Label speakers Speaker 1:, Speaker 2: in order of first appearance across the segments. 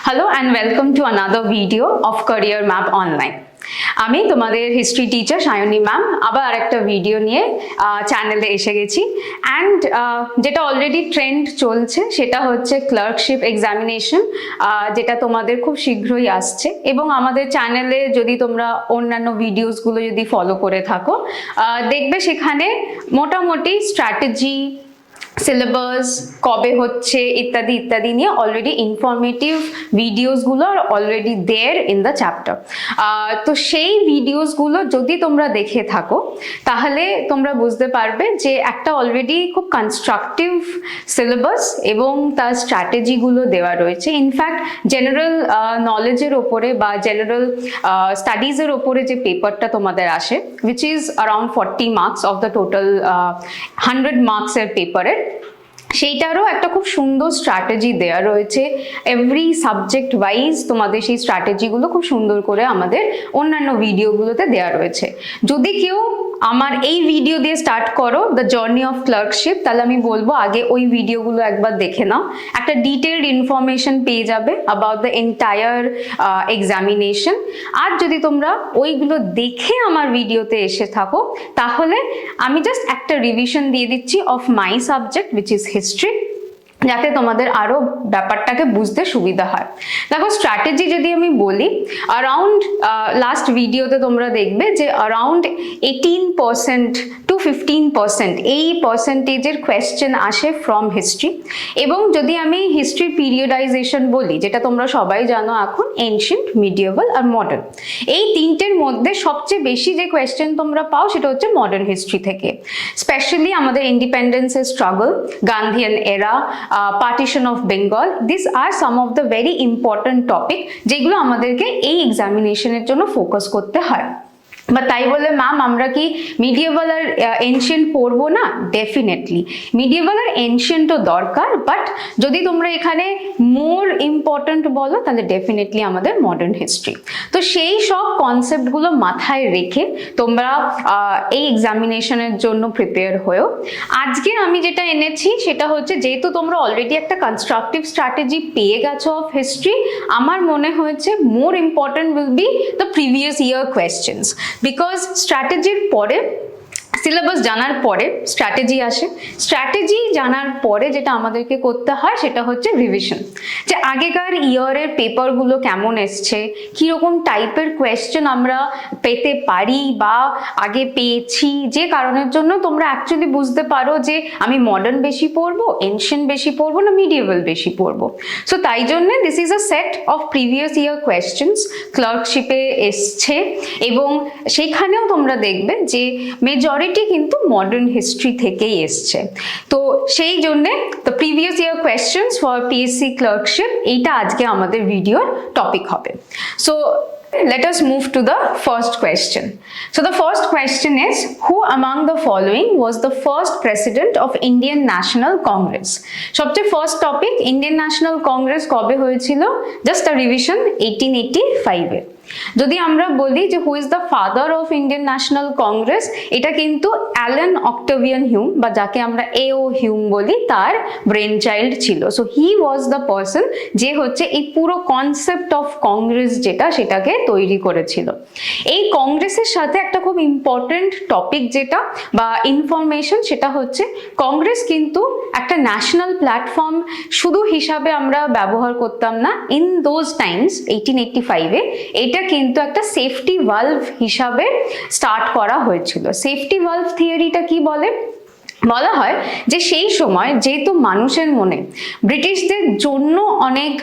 Speaker 1: Hello and welcome to another video of Career Map Online. আমি তোমাদের history teacher Sayani ma'am আবার আরেকটা video নিয়ে চ্যানেলে এসে গেছি অ্যান্ড যেটা অলরেডি ট্রেন্ড চলছে সেটা হচ্ছে ক্লার্কশিপ এক্সামিনেশন, যেটা তোমাদের খুব শীঘ্রই আসছে। এবং আমাদের চ্যানেলে যদি তোমরা অন্যান্য ভিডিওসগুলো যদি ফলো করে থাকো দেখবে সেখানে মোটামুটি স্ট্র্যাটেজি, সিলেবাস কবে হচ্ছে ইত্যাদি ইত্যাদি নিয়ে অলরেডি ইনফরমেটিভ ভিডিওসগুলো আর already there in the chapter. তো সেই ভিডিওসগুলো যদি তোমরা দেখে থাকো তাহলে তোমরা বুঝতে পারবে যে একটা অলরেডি খুব কনস্ট্রাকটিভ সিলেবাস এবং তার স্ট্র্যাটেজিগুলো দেওয়া রয়েছে। ইনফ্যাক্ট জেনারেল নলেজের ওপরে বা জেনারেল স্টাডিজের ওপরে যে পেপারটা তোমাদের আসে, which is around 40 marks of the total 100 মার্কসের পেপারের, সেইটারও একটা খুব সুন্দর স্ট্র্যাটেজি দেওয়া রয়েছে। এভরি সাবজেক্ট ওয়াইজ তোমাদের সেই স্ট্র্যাটেজিগুলো খুব সুন্দর করে আমাদের অন্যান্য ভিডিওগুলোতে দেওয়া রয়েছে। যদি কেউ আমার এই ভিডিও দিয়ে স্টার্ট করো দ্য জার্নি অফ ক্লার্কশিপ, তাহলে আমি বলবো আগে ওই ভিডিওগুলো একবার দেখে নাও, একটা ডিটেলড ইনফরমেশন পেয়ে যাবে অ্যাবাউট দ্য এন্টায়ার এক্সামিনেশন। আর যদি তোমরা ওইগুলো দেখে আমার ভিডিওতে এসে থাকো তাহলে আমি জাস্ট একটা রিভিশন দিয়ে দিচ্ছি of my subject which is history, যাতে তোমাদের আরো ব্যাপারটাকে বুঝতে সুবিধা হয়। দেখো স্ট্র্যাটেজি যদি আমি বলি, অ্যারাউন্ড লাস্ট ভিডিওতে তোমরা দেখবে যে অ্যারাউন্ড 18% to 15% এই পার্সেন্টেজের কোয়েশ্চেন আসে ফ্রম হিস্ট্রি। এবং যদি আমি হিস্ট্রি পিরিয়ডাইজেশন বলি, যেটা তোমরা সবাই জানো এখন এনশিয়েন্ট, মিডিয়েভাল আর মডার্ন, এই তিনটের মধ্যে সবচেয়ে বেশি যে কোয়েশ্চেন তোমরা পাও সেটা হচ্ছে মডার্ন হিস্ট্রি থেকে। স্পেশালি আমাদের ইন্ডিপেন্ডেন্সের স্ট্রাগল, গান্ধিয়ান এরা, partition of Bengal, these are some of the very important topic যেগুলো আমাদেরকে এই এক্সামিনেশনের জন্য ফোকাস করতে হয়। বা তাই বলে ম্যাম আমরা কি মিডিয়েভাল আর এনশিয়েন্ট পড়বো না? ডেফিনেটলি মিডিয়েভাল আর এনশিয়েন্টও দরকার, বাট যদি তোমরা এখানে মোর ইম্পর্ট্যান্ট বলো তাহলে ডেফিনেটলি আমাদের মডার্ন হিস্ট্রি। তো সেই সব কনসেপ্টগুলো মাথায় রেখে তোমরা এই এক্সামিনেশনের জন্য প্রিপেয়ার হয়েও। আজকে আমি যেটা এনেছি সেটা হচ্ছে, যেহেতু তোমরা অলরেডি একটা কনস্ট্রাকটিভ স্ট্র্যাটেজি পেয়ে গেছো অফ হিস্ট্রি, আমার মনে হয়েছে more important will be the previous year questions. Because স্ট্র্যাটেজির পরে, সিলেবাস জানার পরে স্ট্র্যাটেজি আসে, স্ট্র্যাটেজি জানার পরে যেটা আমাদেরকে করতে হয় সেটা হচ্ছে রিভিশন, যে আগেকার ইয়ারের পেপারগুলো কেমন এসছে, কীরকম টাইপের কোয়েশ্চেন আমরা পেতে পারি বা আগে পেয়েছি, যে কারণের জন্য তোমরা অ্যাকচুয়ালি বুঝতে পারো যে আমি মডার্ন বেশি পড়বো, এনশিয়েন্ট বেশি পড়বো না মিডিয়েভাল বেশি পড়বো। সো তাই জন্যে this is a set of previous year questions ক্লার্কশিপে এসছে, এবং সেইখানেও তোমরা দেখবে যে মেজরিটি কিন্তু মডার্ন হিস্ট্রি থেকেই এসছে। তো সেই জন্যে the previous year questions for PSC clerkship, এইটা আজকে আমাদের ভিডিওর টপিক হবে। So let us move to the first question. So the first question is, who among the following was the first president of Indian National Congress? সবচেয়ে first topic, Indian National Congress কবে হয়েছিল? Just আ revision, 1885 এ। যদি আমরা বলি যে who is the father of Indian National Congress, এটা কিন্তু Allen Octavian Hume, বা যাকে আমরা এও হিউম বলি, তার ব্রেন চাইল্ড ছিল। So he was the person যে হচ্ছে এই পুরো কনসেপ্ট অফ কংগ্রেস যেটা, সেটাকে তৈরি করেছিল। এই কংগ্রেসের সাথে একটা খুব ইম্পর্টেন্ট টপিক যেটা বা ইনফরমেশন, সেটা হচ্ছে কংগ্রেস কিন্তু একটা ন্যাশনাল প্ল্যাটফর্ম শুধু হিসাবে আমরা ব্যবহার করতাম না। ইন দোজ টাইমস 1885 এ এটা কিন্তু একটা সেফটি ভালভ হিসাবে স্টার্ট করা হয়েছিল। সেফটি ভালভ থিওরিটা কি বলে? বলা হয় যে সেই সময় যেহেতু মানুষের মনে ব্রিটিশদের জন্য অনেক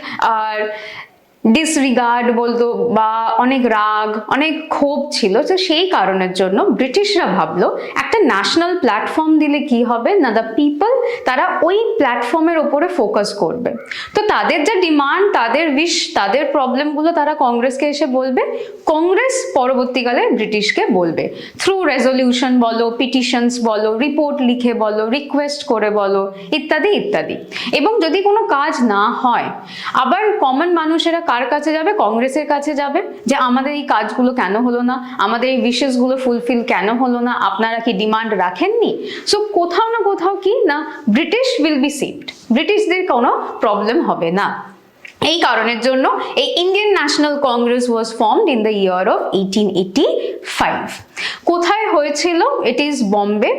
Speaker 1: ডিসরিগার্ড বলতো বা অনেক রাগ, অনেক ক্ষোভ ছিল, তো সেই কারণের জন্য ব্রিটিশরা ভাবলো একটা ন্যাশনাল প্ল্যাটফর্ম দিলে কি হবে না, দ্য পিপল তারা ওই প্ল্যাটফর্মের ওপরে ফোকাস করবে। তো তাদের যা ডিমান্ড, তাদের উইশ, তাদের প্রবলেমগুলো তারা কংগ্রেসকে এসে বলবে, কংগ্রেস পরবর্তীকালে ব্রিটিশকে বলবে থ্রু রেজলিউশন বলো, পিটিশনস বলো, রিপোর্ট লিখে বলো, রিকোয়েস্ট করে বলো, ইত্যাদি ইত্যাদি। এবং যদি কোনো কাজ না হয়, আবার কমন মানুষেরা কার কাছে যাবে? কংগ্রেসের কাছে যাবে, যে আমাদের এই কাজগুলো কেন হলো না, আমাদের এই উইশেসগুলো ফুলফিল কেন হলো না, আপনারা কি ডিমান্ড রাখেননি? সো কোথাও না কোথাও কি না, ব্রিটিশ উইল বি সেভড, ব্রিটিশদের কোনো প্রবলেম হবে না। এই কারণের জন্য এই Indian National Congress was formed in the year of 1885। কোথায় হয়েছিল? It is Bombay.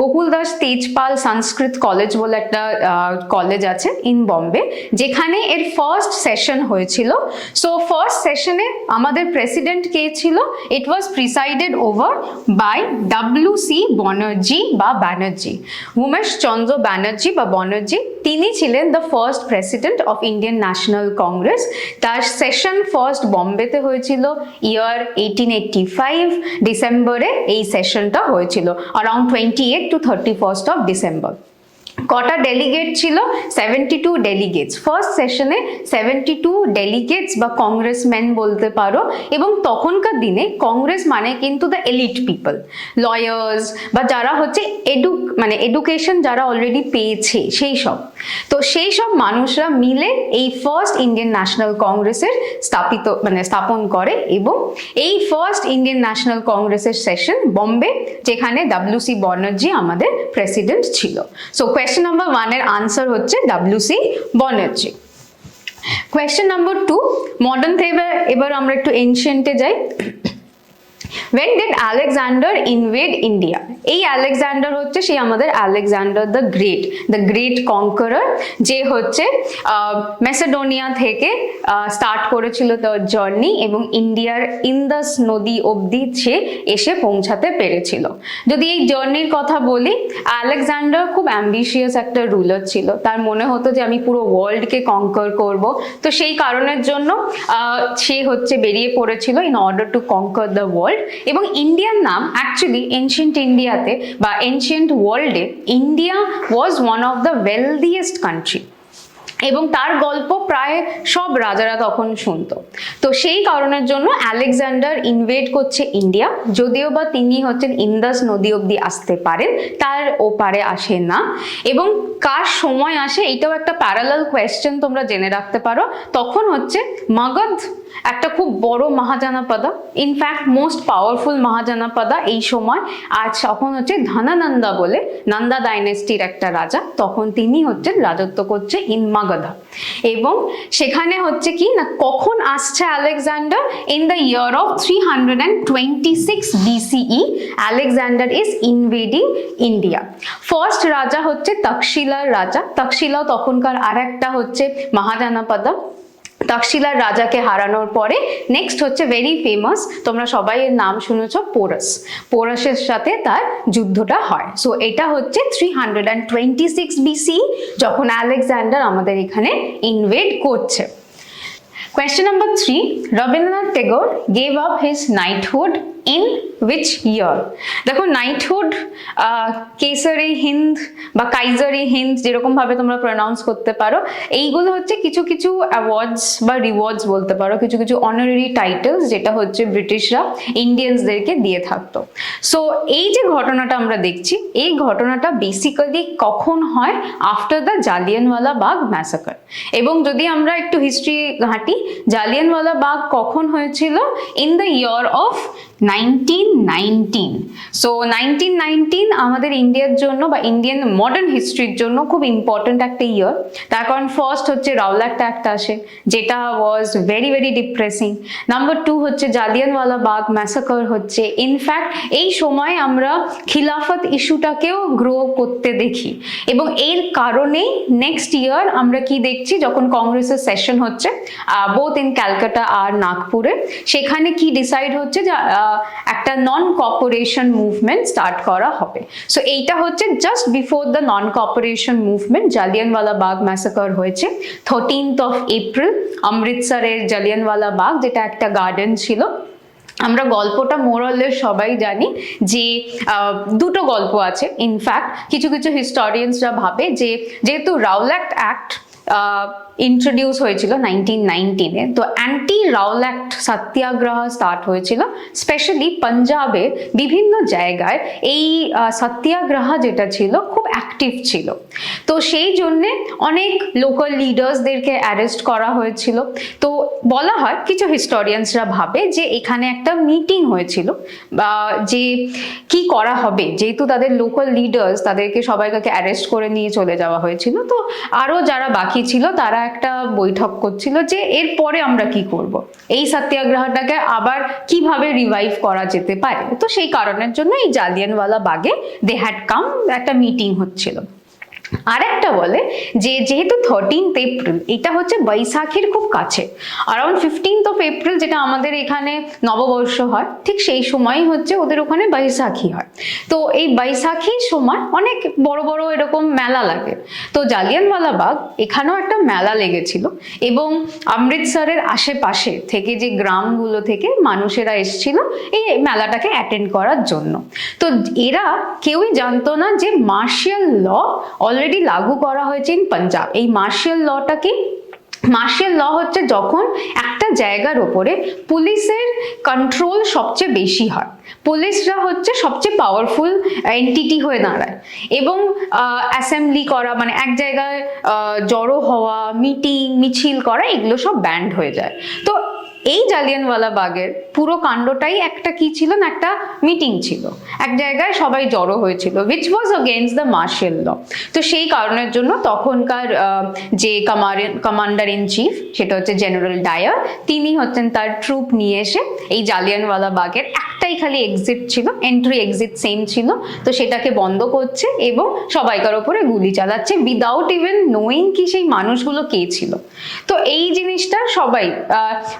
Speaker 1: Gokul Das Tejpal Sanskrit college বলে একটা কলেজ আছে ইন বম্বে, যেখানে এর ফার্স্ট সেশন হয়েছিল। সো ফার্স্ট সেশনে আমাদের প্রেসিডেন্ট কে ছিল? It was presided over by WC Bonnerjee বা ব্যানার্জি, উমেশ চন্দ্র ব্যানার্জি বা বনার্জি। তিনি ছিলেন the first president of Indian National Congress. তার সেশন ফার্স্ট বম্বেতে হয়েছিল ইয়ার 1885 ডিসেম্বরে এই সেশনটা হয়েছিল, around 28 to 31st of December. কটা ডেলিগেট ছিল? 72 ডেলিগেটস। ফার্স্ট সেশনে 72 ডেলিগেটস বা কংগ্রেসম্যান বলতে পারো। এবং তখনকার দিনে কংগ্রেস মানে কিন্তু দ্য এলিট পিপল, লয়ার্স বা যারা হচ্ছে এডুকেশন যারা অলরেডি পেয়েছে সেই সব। তো সেই সব মানুষরা মিলে এই ফার্স্ট ইন্ডিয়ান ন্যাশনাল কংগ্রেসের স্থাপন করে। এবং এই ফার্স্ট ইন্ডিয়ান ন্যাশনাল কংগ্রেসের সেশন বম্বে, যেখানে WC বনার্জি আমাদের প্রেসিডেন্ট ছিল। সো question number 1 এর আনসার হচ্ছে WC Bonnerjee. question number 2 modern থেকে এবার আমরা একটু এনশিয়েন্টে যাই। When did Alexander invade India? এই আলেকজান্ডার হচ্ছে সেই আমাদের আলেকজান্ডার দ্য গ্রেট কনকারার, যে হচ্ছে মেসেডোনিয়া থেকে স্টার্ট করেছিল তার জার্নি এবং ইন্ডিয়ার ইন্দাস নদী অবধি সে এসে পৌঁছাতে পেরেছিল। যদি এই জার্নির কথা বলি, আলেকজান্ডার খুব অ্যাম্বিশিয়াস একটা রুলার ছিল। তার মনে হতো যে আমি পুরো ওয়ার্ল্ডকে কনকার করব। তো সেই কারণের জন্য সে হচ্ছে বেরিয়ে পড়েছিল in order to কনকার the world. এবং ইন্ডিয়ার নাম অ্যাকচুয়ালি এনশিয়েন্ট ইন্ডিয়াতে বা এনশিয়েন্ট ওয়ার্ল্ডে India was one of the wealthiest country, এবং তার গল্প প্রায় সব রাজারা তখন শুনতো। তো সেই কারণের জন্য আলেকজান্ডার ইনভেড করছে ইন্ডিয়া, যদিও বা তিনি হচ্ছেন ইন্দাস নদী অবধি আসতে পারেন, তার ওপারে আসে না। এবং কার সময় আসে এটাও একটা প্যারালাল কোয়েশ্চেন তোমরা জেনে রাখতে পারো। তখন হচ্ছে মগধ একটা খুব বড় Mahajanapada, in fact most powerful Mahajanapada এই সময়। আর তখন হচ্ছে ধনানন্দা বলে নন্দা ডাইনেস্টির একটা রাজা, তখন তিনি হচ্ছেন রাজত্ব করছে ইন মাগধা। এবং সেখানে হচ্ছে কি না, কখন আসছে Alexander? In the year of 326 BCE Alexander is ইনভেডিং India. First রাজা হচ্ছে তক্ষশিলার রাজা। তক্ষশিলা তখনকার আর একটা হচ্ছে মহাজনপদা। তক্ষশিলার রাজাকে হারানোর পরে নেক্সট হচ্ছে ভেরি ফেমাস, তোমরা সবাই এর নাম শুনেছ, পোরাসের সাথে তার যুদ্ধটা হয়। সো এটা হচ্ছে 326 BCE যখন আলেকজান্ডার আমাদের এখানে ইনভেড করছে। Question number 3, Rabindranath Tagore gave up his knighthood in which year? দেখো নাইটহুড, কেসারি হিন্দ বা কাইজারি হিন্দ যেরকম ভাবে তোমরা প্রনাউন্স করতে পারো, এইগুলো হচ্ছে কিছু কিছু অ্যাওয়ার্ডস বা রিওয়ার্ডস বলতে পারো, কিছু কিছু অনারারি টাইটেলস যেটা হচ্ছে ব্রিটিশরা ইন্ডিয়ানসদেরকে দিয়ে থাকতো। সো এই যে ঘটনাটা আমরা দেখছি, এই ঘটনাটা বেসিক্যালি কখন হয়? After the Jallianwala Bagh massacre. এবং যদি আমরা একটু হিস্ট্রি ঘাঁটি, জালিয়ানওয়ালা বাগ কখন হয়েছিল? In the year of 1919। So 1919 আমাদের ইন্ডিয়ার জন্য বা ইন্ডিয়ান মডার্ন হিস্ট্রির জন্য খুব ইম্পর্টেন্ট একটা ইয়ার। তার কারণ ফার্স্ট হচ্ছে রাওলাট অ্যাক্ট আসে, যেটা was very very depressing. Number 2 হচ্ছে জালিয়ানওয়ালা বাগ ম্যাসাকার হচ্ছে। ইনফ্যাক্ট এই সময় আমরা খিলাফত ইস্যুটাকেও গ্রো করতে দেখি, এবং এর কারণেই নেক্সট ইয়ার আমরা কি দেখছি, যখন কংগ্রেসের সেশন হচ্ছে বোথ ইন ক্যালকাটা আর নাগপুরে, সেখানে কি ডিসাইড হচ্ছে যে একটা নন কর্পোরেশন মুভমেন্ট স্টার্ট করা হবে। সো এইটা হচ্ছে just before the non cooperation movement Jallianwala Bagh massacre হয়েছে 13th of April অমৃতসরের জালিয়ানওয়ালা বাগ, যেটা একটা গার্ডেন ছিল। আমরা গল্পটা মোরালের সবাই জানি যে দুটো গল্প আছে। ইনফ্যাক্ট কিছু কিছু হিস্টোরিয়ানসরা ভাবে যে যেহেতু রাওলাট অ্যাক্ট ইন্ট্রোডিউস হয়েছিল 1919-এ, তো অ্যান্টি রাওলাট সত্যাগ্রহ স্টার্ট হয়েছিল স্পেশালি পাঞ্জাবে বিভিন্ন জায়গায়। এই সত্যাগ্রহ যেটা ছিল খুব অ্যাক্টিভ ছিল, তো সেই জন্যে অনেক লোকাল লিডার্সদেরকে অ্যারেস্ট করা হয়েছিল। তো বলা হয়, কিছু হিস্টোরিয়ানসরা ভাবে যে এখানে একটা মিটিং হয়েছিল বা যে কি করা হবে, যেহেতু তাদের লোকাল লিডার্স, তাদেরকে সবাইকে অ্যারেস্ট করে নিয়ে চলে যাওয়া হয়েছিল। তো আরও যারা বাকি বাকি ছিল তারা একটা বৈঠক করছিল যে এরপরে আমরা কি করব, এই সত্যাগ্রহটাকে আবার কিভাবে রিভাইভ করা যেতে পারে। তো সেই কারণের জন্য এই জালিয়ানওয়ালা বাগে দে হ্যাড কাম, একটা মিটিং হচ্ছিল। আর একটা বলে যে যেহেতু 13th এপ্রিল এটা হচ্ছে বৈশাখীর খুব কাছে, অ্যারাউন্ড 15th এপ্রিল যেটা আমাদের এখানে নববর্ষ হয়, ঠিক সেই সময়ই হচ্ছে ওদের ওখানে বৈশাখী হয়। তো এই বৈশাখীর সময় অনেক বড় বড় এরকম মেলা লাগে। তো জালিয়ানওয়ালা বাগ এখানেও একটা মেলা লেগেছিল এবং অমৃতসরের আশেপাশে থেকে যে গ্রামগুলো থেকে মানুষেরা এসেছিল এই মেলাটাকে অ্যাটেন্ড করার জন্য। তো এরা কেউই জানতো না যে মার্শাল ল অলরেডি লাগু করা হয়েছে ইন পাঞ্জাব। এই মার্শাল লটা কি? মার্শাল ল হচ্ছে যখন একটা জায়গার ওপরে পুলিশের কন্ট্রোল সবচেয়ে বেশি হয়, পুলিশরা হচ্ছে সবচেয়ে পাওয়ারফুল এন্টিটি হয়ে দাঁড়ায় এবং অ্যাসেম্বলি করা মানে এক জায়গায় জড়ো হওয়া, মিটিং মিছিল করা এগুলো সব ব্যান্ড হয়ে যায়। তো এই জালিয়ানওয়ালা বাগের পুরো কাণ্ডটাই একটা কি ছিল না, একটা মিটিং ছিল, এক জায়গায় সবাই জড়ো হয়েছিল, which was against the martial law. তো সেই কারণের জন্য তখনকার যে কমান্ডার ইন চিফ সেটা হচ্ছে জেনারেল ডায়ার, তিনি হচ্ছেন তার ট্রুপ নিয়ে এসে এই জালিয়ানওয়ালা বাগের একটাই খালি এক্সিট ছিল, এন্ট্রি এক্সিট সেম ছিল, তো সেটাকে বন্ধ করছে এবং সবাইকার ওপরে গুলি চালাচ্ছে উইদাউট ইভেন নোয়িং কি সেই মানুষগুলো কে ছিল। তো এই জিনিসটা সবাই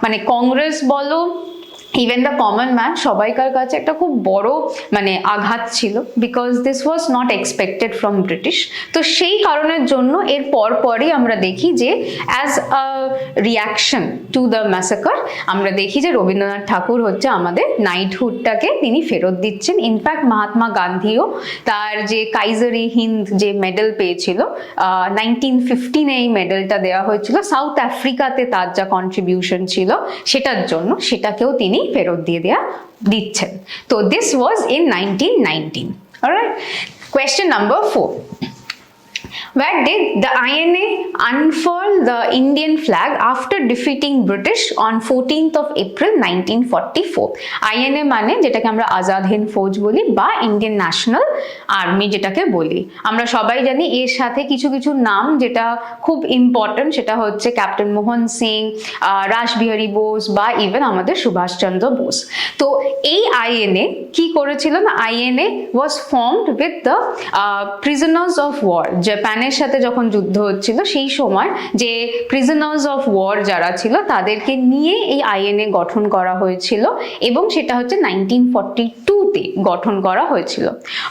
Speaker 1: মানে কংগ্রেস বলো ইভেন দ্য কমন ম্যান সবাইকার কাছে একটা খুব বড় মানে আঘাত ছিল, because this was not expected from British. তো সেই কারণের জন্য এর পরপরই আমরা দেখি যে as a reaction to the massacre আমরা দেখি যে রবীন্দ্রনাথ ঠাকুর হচ্ছে আমাদের নাইটহুডটাকে তিনি ফেরত দিচ্ছেন। ইনফ্যাক্ট মহাত্মা গান্ধীও তার যে কাইজারি হিন্দ যে মেডেল পেয়েছিল 1915 এই মেডেলটা দেওয়া হয়েছিল, সাউথ আফ্রিকাতে তার যা কন্ট্রিবিউশন ছিল সেটার জন্য, সেটাকেও তিনি ফেরত দিয়ে দিচ্ছেন। তো this was in 1919. Alright, question number 4. Where did the INA unfurl the Indian flag after defeating British on 14th of April 1944? INA মানে যেটাকে আমরা আজাদ হিন্দ ফৌজ বলি বা ইন্ডিয়ান ন্যাশনাল আর্মি যেটাকে বলি। আমরা সবাই জানি এর সাথে কিছু কিছু নাম যেটা খুব ইম্পর্টেন্ট, সেটা হচ্ছে ক্যাপ্টেন মোহন সিং, রাসবিহারী বোস বা ইভেন আমাদের সুভাষচন্দ্র বোস। তো এই INA কি করেছিল না, INA was formed with the prisoners of war. জাপানের সাথে যখন যুদ্ধ হচ্ছিল সেই সময় যে প্রিজনার্স অফ ওয়ার যারা ছিল তাদেরকে নিয়ে এই INA গঠন করা হয়েছিল এবং সেটা হচ্ছে 1942-তে গঠন করা হয়েছিল।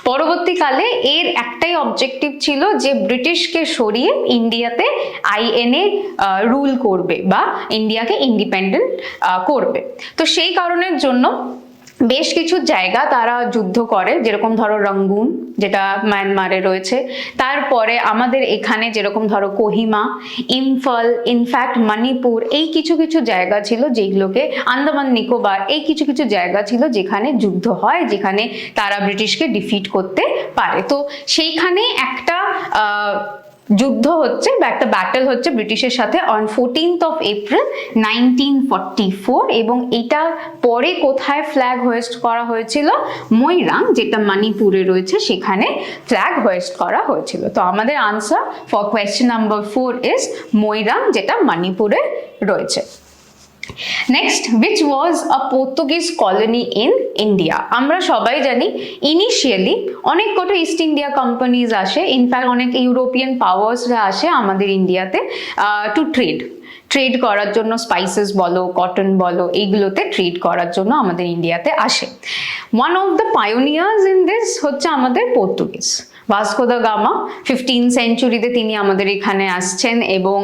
Speaker 1: পরবর্তীকালে এর একটাই অবজেক্টিভ ছিল যে ব্রিটিশকে সরিয়ে ইন্ডিয়াতে INA রুল করবে বা ইন্ডিয়াকে ইন্ডিপেন্ডেন্ট করবে। তো সেই কারণের জন্য বেশ কিছু জায়গা তারা যুদ্ধ করে, যেরকম ধরো রঙ্গুন যেটা মায়ানমারে রয়েছে, তারপরে আমাদের এখানে যেরকম ধরো কোহিমা, ইম্ফল, ইনফ্যাক্ট মণিপুর, এই কিছু কিছু জায়গা ছিল যেগুলোকে আন্দামান নিকোবর, এই কিছু কিছু জায়গা ছিল যেখানে যুদ্ধ হয়, যেখানে তারা ব্রিটিশকে ডিফিট করতে পারে। তো সেইখানে একটা যুদ্ধ হচ্ছে বা একটা ব্যাটল হচ্ছে ব্রিটিশের সাথে অন 14th of April 1944 এবং এটা পরে কোথায় ফ্ল্যাগ হোয়েস্ট করা হয়েছিল, মৈরাং যেটা মণিপুরে রয়েছে সেখানে ফ্ল্যাগ হোয়েস্ট করা হয়েছিল। তো আমাদের answer for question number 4 is Moirang যেটা মণিপুরে রয়েছে। Next, which was a Portuguese colony in India? আমরা সবাই জানি ইনিশিয়ালি অনেক কটা ইস্ট ইন্ডিয়া কোম্পানিজ আসে, ইনফ্যাক্ট অনেক ইউরোপিয়ান পাওয়ার্সরা আসে আমাদের ইন্ডিয়াতে টু ট্রেড করার জন্য, স্পাইসেস বলো, কটন বলো, এইগুলোতে ট্রেড করার জন্য আমাদের ইন্ডিয়াতে আসে। One of the pioneers in this হচ্ছে আমাদের Portuguese Vasco da Gama. 15th সেঞ্চুরিতে তিনি আমাদের এখানে আসছেন এবং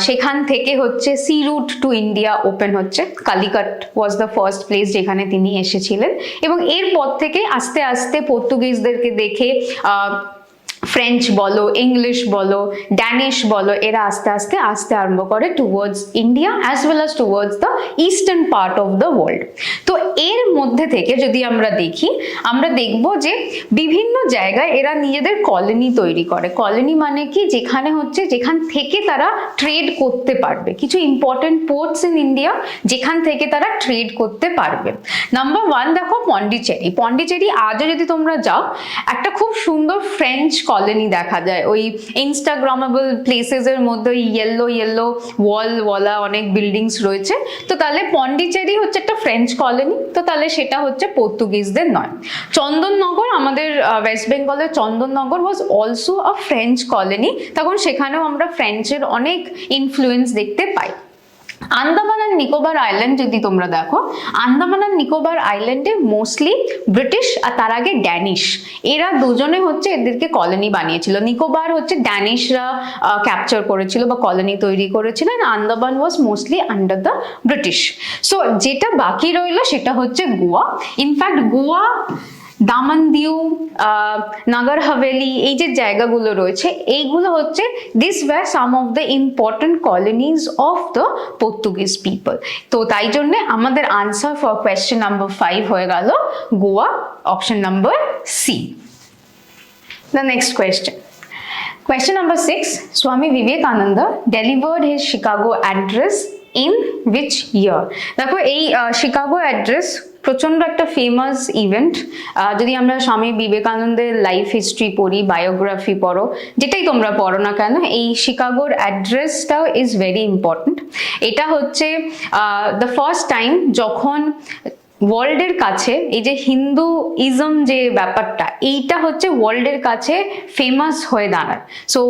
Speaker 1: সেখান থেকে হচ্ছে sea route to India open হচ্ছে। Calicut was the first place যেখানে তিনি এসেছিলেন এবং এরপর থেকে আস্তে আস্তে পর্তুগিজদেরকে দেখে ফ্রেঞ্চ বলো, ইংলিশ বলো, ড্যানিশ বলো, এরা আস্তে আস্তে আসতে আরম্ভ করে towards India as well as towards the eastern part of the world. তো এর মধ্যে থেকে যদি আমরা দেখি, আমরা দেখব যে বিভিন্ন জায়গায় এরা নিজেদের কলোনি তৈরি করে। কলোনি মানে কি, যেখানে হচ্ছে যেখান থেকে তারা ট্রেড করতে পারবে, কিছু ইম্পর্টেন্ট পোর্টস ইন ইন্ডিয়া যেখান থেকে তারা ট্রেড করতে পারবে। নাম্বার 1 দেখো পন্ডিচেরি। পন্ডিচেরি আজও যদি তোমরা যাও, একটা খুব সুন্দর ফ্রেঞ্চ কলোনি দেখা যায়, ওই ইনস্টাগ্রামেবল প্লেসেসের মধ্যে ইয়েলো ইয়েলো ওয়ালা অনেক বিল্ডিংস রয়েছে। তো তাহলে পন্ডিচেরি হচ্ছে একটা ফ্রেঞ্চ কলোনি, তো তাহলে সেটা হচ্ছে পর্তুগিজদের নয়। চন্দননগর আমাদের ওয়েস্ট বেঙ্গলের Chandannagar was also a French colony, তখন সেখানেও আমরা ফ্রেঞ্চের অনেক ইনফ্লুয়েন্স দেখতে পাই। আন্দামান আর নিকোবর আইল্যান্ড যদি তোমরা দেখো, আন্দামান আর নিকোবর আইল্যান্ডে মোস্টলি ব্রিটিশ আর তার আগে ড্যানিশ, এরা দুজনে হচ্ছে এদেরকে কলোনি বানিয়েছিল। নিকোবর হচ্ছে ড্যানিশরা ক্যাপচার করেছিল বা কলোনি তৈরি করেছিল, আন্দামান ওয়াজ mostly under the British. So যেটা বাকি রইলো সেটা হচ্ছে গোয়া। ইনফ্যাক্ট গোয়া, দামনদিউ, নাগর হাভেলি, এই যে জায়গাগুলো রয়েছে এইগুলো হচ্ছে this wire some of the important colonies of the Portuguese people. তো তাই জন্যে আমাদের আনসার ফর কোয়েশ্চেন নাম্বার 5 হয়ে গেল Goa, option number C. The next question, question number 6, Swami Vivekananda delivered his Chicago address in which year? দেখো এই Chicago address প্রচন্ড একটা ফেমাস ইভেন্ট। যদি আমরা স্বামী বিবেকানন্দের লাইফ হিস্ট্রি পড়ি, বায়োগ্রাফি পড়ো, যেটাই তোমরা পড়ো না কেন, এই শিকাগোর অ্যাড্রেসটাও ইজ ভেরি ইম্পর্টেন্ট। এটা হচ্ছে দ্য ফার্স্ট টাইম যখন ওয়ার্ল্ডের কাছে এই যে হিন্দুইজম যে ব্যাপারটা, এইটা হচ্ছে ওয়ার্ল্ডের কাছে ফেমাস হয়ে দাঁড়ায়। সো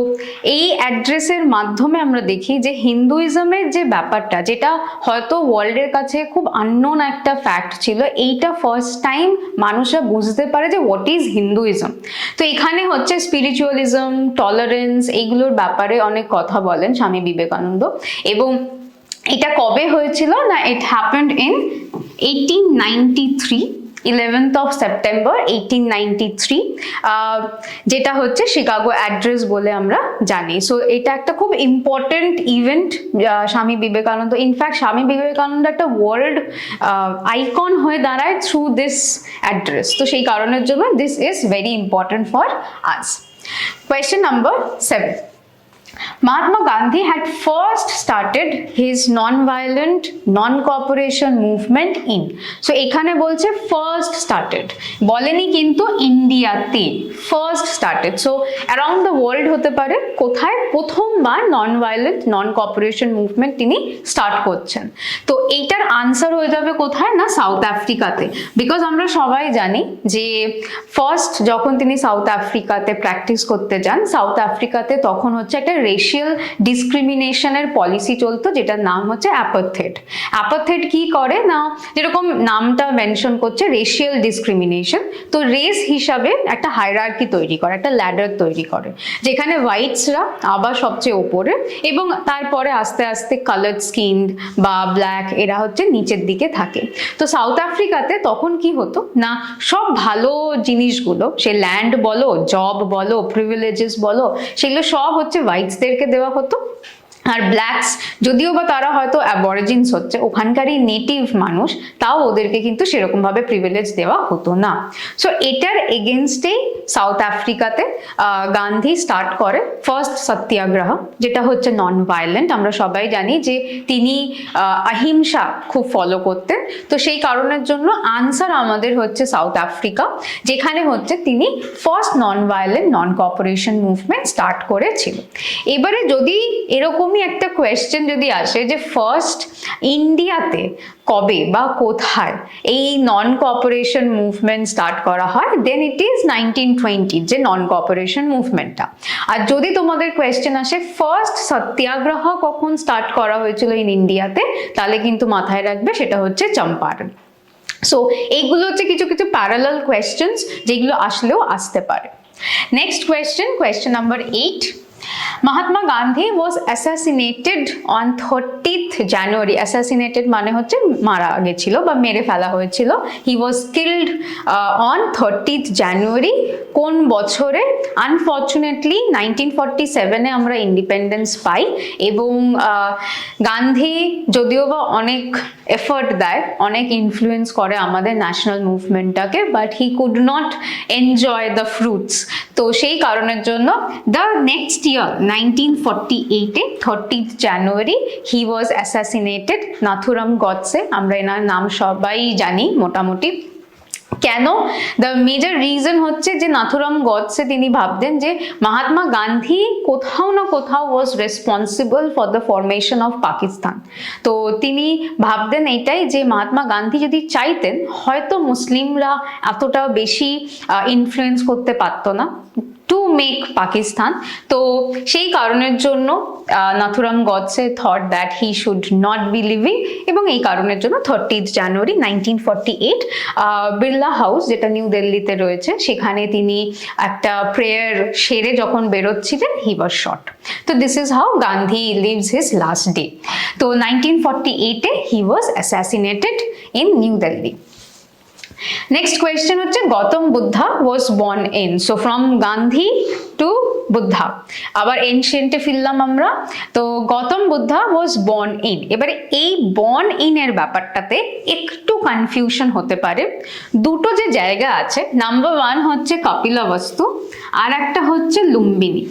Speaker 1: এই অ্যাড্রেসের মাধ্যমে আমরা দেখি যে হিন্দুইজমের যে ব্যাপারটা, যেটা হয়তো ওয়ার্ল্ডের কাছে খুব আননোন একটা ফ্যাক্ট ছিল, এইটা ফার্স্ট টাইম মানুষরা বুঝতে পারে যে হোয়াট ইজ হিন্দুইজম। তো এখানে হচ্ছে স্পিরিচুয়ালিজম, টলারেন্স, এইগুলোর ব্যাপারে অনেক কথা বলেন স্বামী বিবেকানন্দ। এবং এটা কবে হয়েছিল না, it happened in 1893, 11th of September 1893, যেটা হচ্ছে শিকাগো অ্যাড্রেস বলে আমরা জানি। সো এটা একটা খুব important event Swami Vivekananda, in fact Swami Vivekananda একটা ওয়ার্ল্ড আইকন হয়ে দাঁড়ায় থ্রু দিস অ্যাড্রেস। তো সেই কারণের জন্য this is very important for us. Question number 7, Mahatma Gandhi had first started his non-violent non-cooperation movement in, so এখানে বলছে first started, বলেনি কিন্তু ইন্ডিয়াতে first started, so around the world হতে পারে কোথায় প্রথমবার non-violent non-cooperation movement তিনি স্টার্ট করছেন। তো এইটার আনসার হয়ে যাবে কোথায় না, সাউথ আফ্রিকাতে। বিকজ আমরা সবাই জানি যে ফার্স্ট যখন তিনি সাউথ আফ্রিকাতে প্র্যাকটিস করতে যান, সাউথ আফ্রিকাতে তখন হচ্ছে একটা রেশিয়াল ডিসক্রিমিনেশনের পলিসি চলতো, যেটার নাম হচ্ছে অ্যাপারথেড। অ্যাপারথেড কি করে না, যেরকম নামটা মেনশন করছে রেশিয়াল ডিসক্রিমিনেশন, তো রেস হিসাবে একটা হায়ারার্কি তৈরি করে, একটা ল্যাডার তৈরি করে, যেখানে হোয়াইটসরা আবার সবচেয়ে ওপরে এবং তারপরে আস্তে আস্তে কালার্ড স্কিনড বা ব্ল্যাক এরা হচ্ছে নিচের দিকে থাকে। তো সাউথ আফ্রিকাতে তখন কি হতো না, সব ভালো জিনিসগুলো, সে ল্যান্ড বলো, জব বলো, প্রিভিলেজেস বলো, সেগুলো সব হচ্ছে হোয়াইটসদেরকে দেওয়া হতো। আর ব্ল্যাকস যদিও বা তারা হয়তো অ্যাবরিজিনস হচ্ছে, ওখানকারই নেটিভ মানুষ, তাও ওদেরকে কিন্তু সেরকমভাবে প্রিভিলেজ দেওয়া হতো না। সো এটার এগেনস্টেই সাউথ আফ্রিকাতে গান্ধী স্টার্ট করে ফার্স্ট সত্যাগ্রহ, যেটা হচ্ছে নন ভায়োলেন্ট। আমরা সবাই জানি যে তিনি অহিংসা খুব ফলো করতেন, তো সেই কারণের জন্য আনসার আমাদের হচ্ছে সাউথ আফ্রিকা, যেখানে হচ্ছে তিনি ফার্স্ট নন violent non cooperation movement start করেছিল। এবারে যদি এরকমই একটা কোয়েশ্চেন যদি আসে যে ফার্স্ট ইন্ডিয়াতে কবে বা কোথায় এই নন কোঅপারেশন মুভমেন্ট স্টার্ট করা হয়, দেন ইট ইজ 1920 যে নন কোঅপারেশন মুভমেন্টটা। আর যদি তোমাদের কোয়েশ্চেন আসে ফার্স্ট সত্যাগ্রহ কখন স্টার্ট করা হয়েছিল ইন ইন্ডিয়াতে, তাহলে কিন্তু মাথায় রাখবে সেটা হচ্ছে চম্পারণ। সো এইগুলো হচ্ছে কিছু কিছু প্যারালাল কোয়েশ্চেন্স যেগুলো আসলেও আসতে পারে। Next question, question number 8, Mahatma Gandhi was assassinated on 30th January. Assassinated মানে হচ্ছে মারা গেছিল বা মেরে ফেলা হয়েছিল। He was killed on 30th January কোন বছরে? আনফর্চুনেটলি 1947 এ আমরা ইন্ডিপেন্ডেন্স পাই এবং গান্ধী যদিও বা অনেক এফর্ট দেয়, অনেক ইনফ্লুয়েন্স করে আমাদের ন্যাশনাল মুভমেন্টটাকে, but he could not enjoy the fruits. তো সেই কারণের জন্য the next year 1948 30th January he was assassinated. Nathuram Godse, আমরা এনার নাম সবাই জানি মোটামুটি। কেন? দ্য মেজর রিজন হচ্ছে যে নাথুরাম গডসে তিনি ভাবতেন যে মহাত্মা গান্ধী কোথাও না কোথাও ওয়াজ responsible for the formation of Pakistan. তো তিনি ভাবতেন এইটাই যে মহাত্মা গান্ধী যদি চাইতেন হয়তো মুসলিমরা এতটা বেশি ইনফ্লুয়েন্স করতে পারতো না টু মেক পাকিস্তান। তো সেই কারণের জন্য Nathuram Godse thought that he should not be living, এবং এই কারণের জন্য 30th জানুয়ারি 1948 বিড়লা হাউস, যেটা নিউ দিল্লিতে রয়েছে, সেখানে তিনি একটা প্রেয়ার সেরে যখন বেরোচ্ছিলেন হি ওয়াজ শট। তো this is how Gandhi lives his last day. তো 1948-এ he was assassinated in New Delhi. Next question হচ্ছে Gautam Buddha was born in, so from Gandhi to Buddha, আবার এনশিয়েন্টে ফিরলাম আমরা। তো Gautam Buddha was born in, এবারে এই born in এর ব্যাপারটাতে একটু কনফিউশন হতে পারে। দুটো যে জায়গা আছে, নাম্বার 1 হচ্ছে কপিলাবস্তু, আর একটা হচ্ছে লুম্বিনী।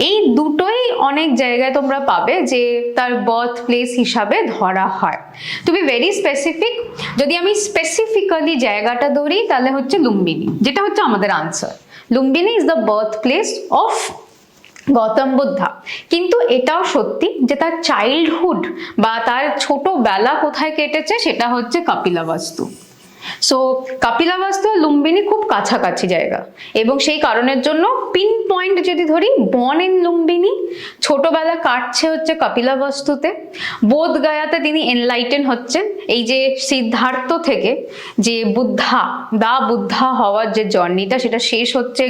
Speaker 1: এই দুটোই অনেক জায়গায় তোমরা পাবে যে তার বার্থ প্লেস হিসাবে ধরা হয়। টু বি ভেরি স্পেসিফিক, যদি আমি স্পেসিফিক্যালি জায়গাটা ধরি তাহলে হচ্ছে লুম্বিনী, যেটা হচ্ছে আমাদের answer. Lumbini is the birth place of Gautam Buddha. কিন্তু এটাও সত্যি যে তার চাইল্ডহুড বা তার ছোটবেলা কোথায় কেটেছে সেটা হচ্ছে কপিলাবস্তু। সো কপিলাবস্তু আর লুম্বিনী খুব কাছাকাছি জায়গা, এবং সেই কারণের জন্য পিন পয়েন্ট যদি ধরি, বর্ন ইন লুম্বিনী, ছোটবেলা কাটছে হচ্ছে কপিলাবস্তুতে। বোধগয়াতে তিনি এনলাইটেন হচ্ছেন, এই যে সিদ্ধার্থ থেকে যে বুদ্ধা হওয়ার যে জার্নিটা সেটা শেষ হচ্ছে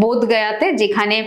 Speaker 1: বোধগয়াতে, যেখানে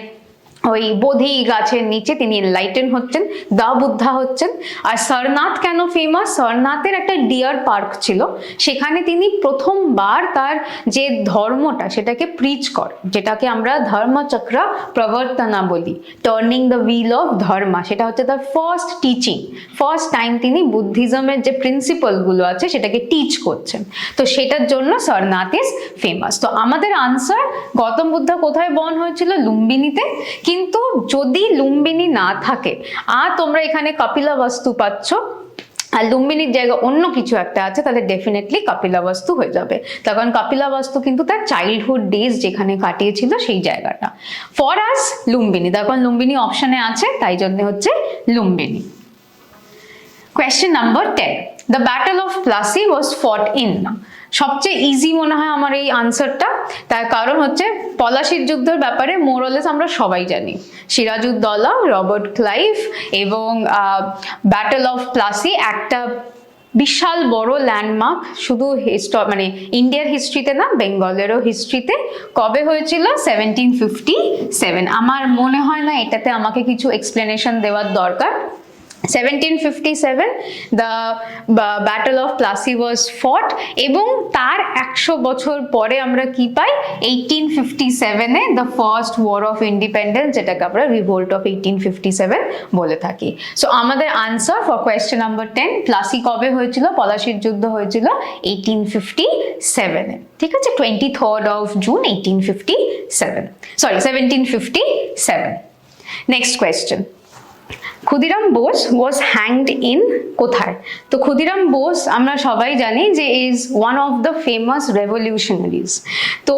Speaker 1: ওই বোধি গাছের নিচে তিনি এনলাইটেন হচ্ছেন, দা বুদ্ধা হচ্ছেন। আর সারনাথ কেন ফেমাস? সারনাথের একটা ডিয়ার পার্ক ছিল, সেখানে তিনি প্রথমবার তার যে ধর্মটা সেটাকে প্রিচ করেন, যেটাকে আমরা ধর্মচক্র প্রবর্তনা বলি, টার্নিং দ্য হুইল অফ ধর্মা। সেটা হচ্ছে তার ফার্স্ট টিচিং, ফার্স্ট টাইম তিনি বুদ্ধিজমের যে প্রিন্সিপালগুলো আছে সেটাকে টিচ করছেন। তো সেটার জন্য সারনাথ ইজ ফেমাস। তো আমাদের আনসার, গৌতম বুদ্ধা কোথায় বর্ন হয়েছিল? লুম্বিনীতে। কিন্তু যদি লুম্বিনী না থাকে আর তোমরা এখানে কপিলাবস্তু পাচ্ছ আর লুম্বিনীর জায়গা অন্য কিছু একটা আছে, তাহলে ডেফিনেটলি কপিলাবস্তু হয়ে যাবে। তখন কপিলাবস্তু কিন্তু তার চাইল্ডহুড ডেজ যেখানে কাটিয়েছিল সেই জায়গাটা। ফর আস লুম্বিনী, তখন লুম্বিনী অপশনে আছে, তাই জন্য হচ্ছে Lumbini. Question number 10, the battle of Plassey was fought in. সবচেয়ে ইজি মনে হয় আমার এই আনসারটা, তার কারণ হচ্ছে পলাশির যুদ্ধের ব্যাপারে মোরলেস আমরা সবাই জানি, সিরাজউদ্দৌলা, রবার্ট ক্লাইভ এবং ব্যাটল অফ প্লাসি একটা বিশাল বড় ল্যান্ডমার্ক, শুধু মানে ইন্ডিয়ার হিস্ট্রিতে না, বেঙ্গলেরও হিস্ট্রিতে। কবে হয়েছিল? 1757। আমার মনে হয় না এটাতে আমাকে কিছু এক্সপ্লেনেশন দেওয়ার দরকার। 1757 the battle of Plassey was fought, এবং তার 100 বছর পরে আমরা কি পাই? 1857-এ the first war of independence, যেটাকে আমরা revolt of 1857 বলে থাকি। সো আমাদের answer for question number 10, Plassey কবে হয়েছিল? পলাশির যুদ্ধ হয়েছিল 1857-এ। ঠিক আছে, 23rd of June 1757। Next question, Khudiram Bose was hanged in কোথায়? তো ক্ষুদিরাম বোস আমরা সবাই জানি যে is one of the famous revolutionaries. তো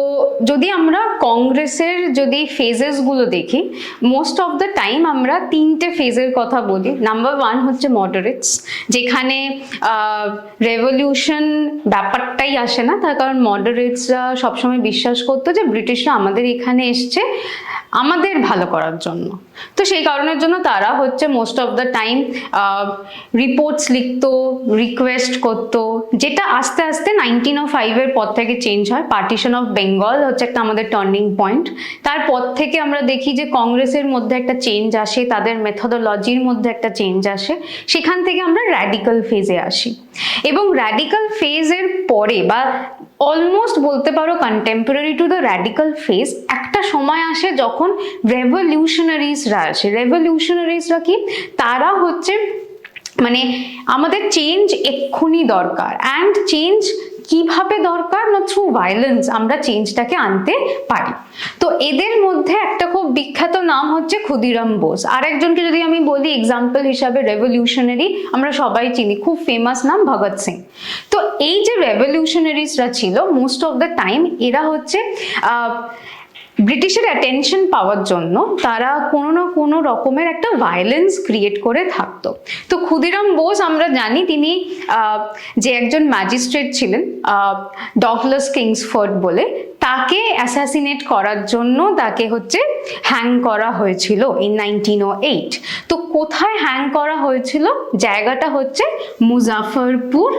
Speaker 1: যদি আমরা কংগ্রেসের যদি ফেজেসগুলো দেখি, মোস্ট অফ দ্য টাইম আমরা 3টে ফেজের কথা বলি। নাম্বার 1 হচ্ছে মডারেটস, যেখানে রেভলিউশন ব্যাপারটাই আসে না, তার কারণ মডারেটসরা সবসময় বিশ্বাস করতো যে ব্রিটিশরা আমাদের এখানে এসছে আমাদের ভালো করার জন্য। তো সেই কারণের জন্য তারা হচ্ছে most of the time reports লিখতো, রিকোয়েস্ট করতো, যেটা আস্তে আস্তে 1905-এর পর থেকে চেঞ্জ হয়। পার্টিশন অফ বেঙ্গল হচ্ছে একটা আমাদের টার্নিং পয়েন্ট। তারপর থেকে আমরা দেখি যে কংগ্রেসের মধ্যে একটা চেঞ্জ আসে, তাদের মেথোডোলজির মধ্যে একটা চেঞ্জ আসে, সেখান থেকে আমরা র্যাডিক্যাল ফেজে আসি। এবং র্যাডিক্যাল ফেজের পরে বা অলমোস্ট বলতে পারো contemporary to the radical phase একটা সময় আসে যখন রেভলিউশনারিজরা আসে। রেভলিউশনারিজরা কি? তারা হচ্ছে মানে আমাদের চেঞ্জ এক্ষুনি দরকার, অ্যান্ড চেঞ্জ কিভাবে দরকার? না থ্রু ভায়োলেন্স আমরা চেঞ্জটাকে আনতে পারি। তো এদের মধ্যে একটা খুব বিখ্যাত নাম হচ্ছে ক্ষুদিরাম বোস। আরেকজনকে যদি আমি বলি এক্সাম্পল হিসাবে রেভলিউশনারি, আমরা সবাই চিনি, খুব ফেমাস নাম ভগৎ সিং। তো এই যে রেভলিউশনারিজরা ছিল মোস্ট অফ দ্য টাইম এরা হচ্ছে ব্রিটিশের অ্যাটেনশন পাওয়ার জন্য তারা কোনো না কোনো রকমের একটা ভায়োলেন্স ক্রিয়েট করে থাকতো। তো ক্ষুদিরাম বোস আমরা জানি তিনি যে একজন ম্যাজিস্ট্রেট ছিলেন ডগলাস কিংসফোর্ড বলে, তাকে অ্যাসাসিনেট করার জন্য তাকে হচ্ছে হ্যাং করা হয়েছিল ইন 1908। তো কোথায় হ্যাং করা হয়েছিল? জায়গাটা হচ্ছে মুজাফফরপুর।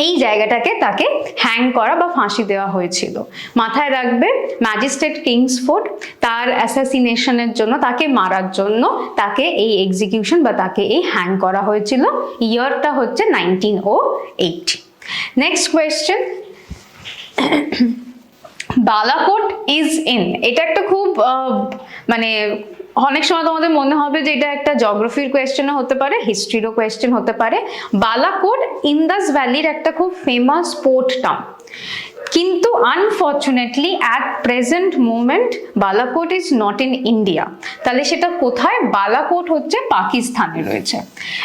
Speaker 1: এই জায়গাটাকে তাকে হ্যাং করা বা ফাঁসি দেওয়া হয়েছিল। মাথায় রাখবে ম্যাজিস্ট্রেট কিংসফোর্ড তার অ্যাসাসিনেশনের জন্য, তাকে মারার জন্য তাকে এই এক্সিকিউশন বা তাকে এই হ্যাং করা হয়েছিল। ইয়ারটা হচ্ছে 1908। Next question, Balakot is in, এটা একটা খুব মানে অনেক সময় তোমাদের মনে হবে যে এটা একটা জিওগ্রাফির কোয়েশ্চেনও হতে পারে, হিস্ট্রিরও কোয়েশ্চেন হতে পারে। বালাকোট ইন্দাস ভ্যালির একটা খুব ফেমাস পোর্ট টাউন, কিন্তু unfortunately at present moment Balakot is not in India. তাহলে সেটা কোথায়? বালাকোট হচ্ছে পাকিস্তানে রয়েছে।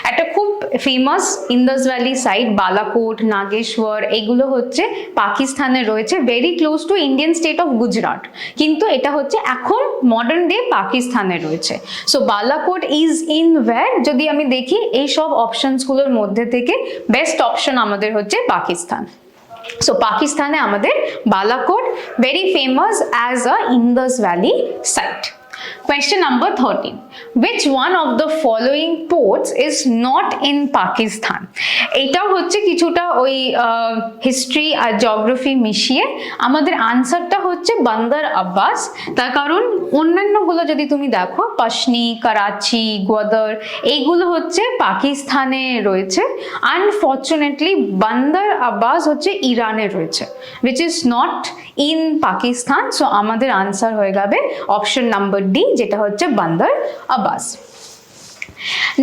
Speaker 1: একটা খুব famous Indus valley site Balakot, Nageshwar, এগুলো হচ্ছে পাকিস্তানে রয়েছে, very close to Indian state of Gujarat, কিন্তু এটা হচ্ছে এখন মডার্ন ডে পাকিস্তানে রয়েছে। So Balakot is in where? যদি আমি দেখি এই সব অপশনসগুলোর মধ্যে থেকে বেস্ট অপশন আমাদের হচ্ছে পাকিস্তান। So পাকিস্তানে আমাদের Balakot very famous as a Indus Valley site. Question number 13. Which one of the following ports is not in Pakistan? এটাও হচ্ছে কিছুটা ওই হিস্ট্রি আর জিওগ্রাফি মিশিয়ে। আমাদের আনসারটা হচ্ছে বান্দর আব্বাস। তার কারণ অন্যান্যগুলো যদি তুমি দেখো, পশনি, করাচি, গোদর, এইগুলো হচ্ছে পাকিস্তানে রয়েছে। আনফর্চুনেটলি বান্দর আব্বাস হচ্ছে ইরানে রয়েছে, which is not in Pakistan. So আমাদের আনসার হয়ে যাবে অপশন নাম্বার ডি, যেটা হচ্ছে বান্দর আব্বাস।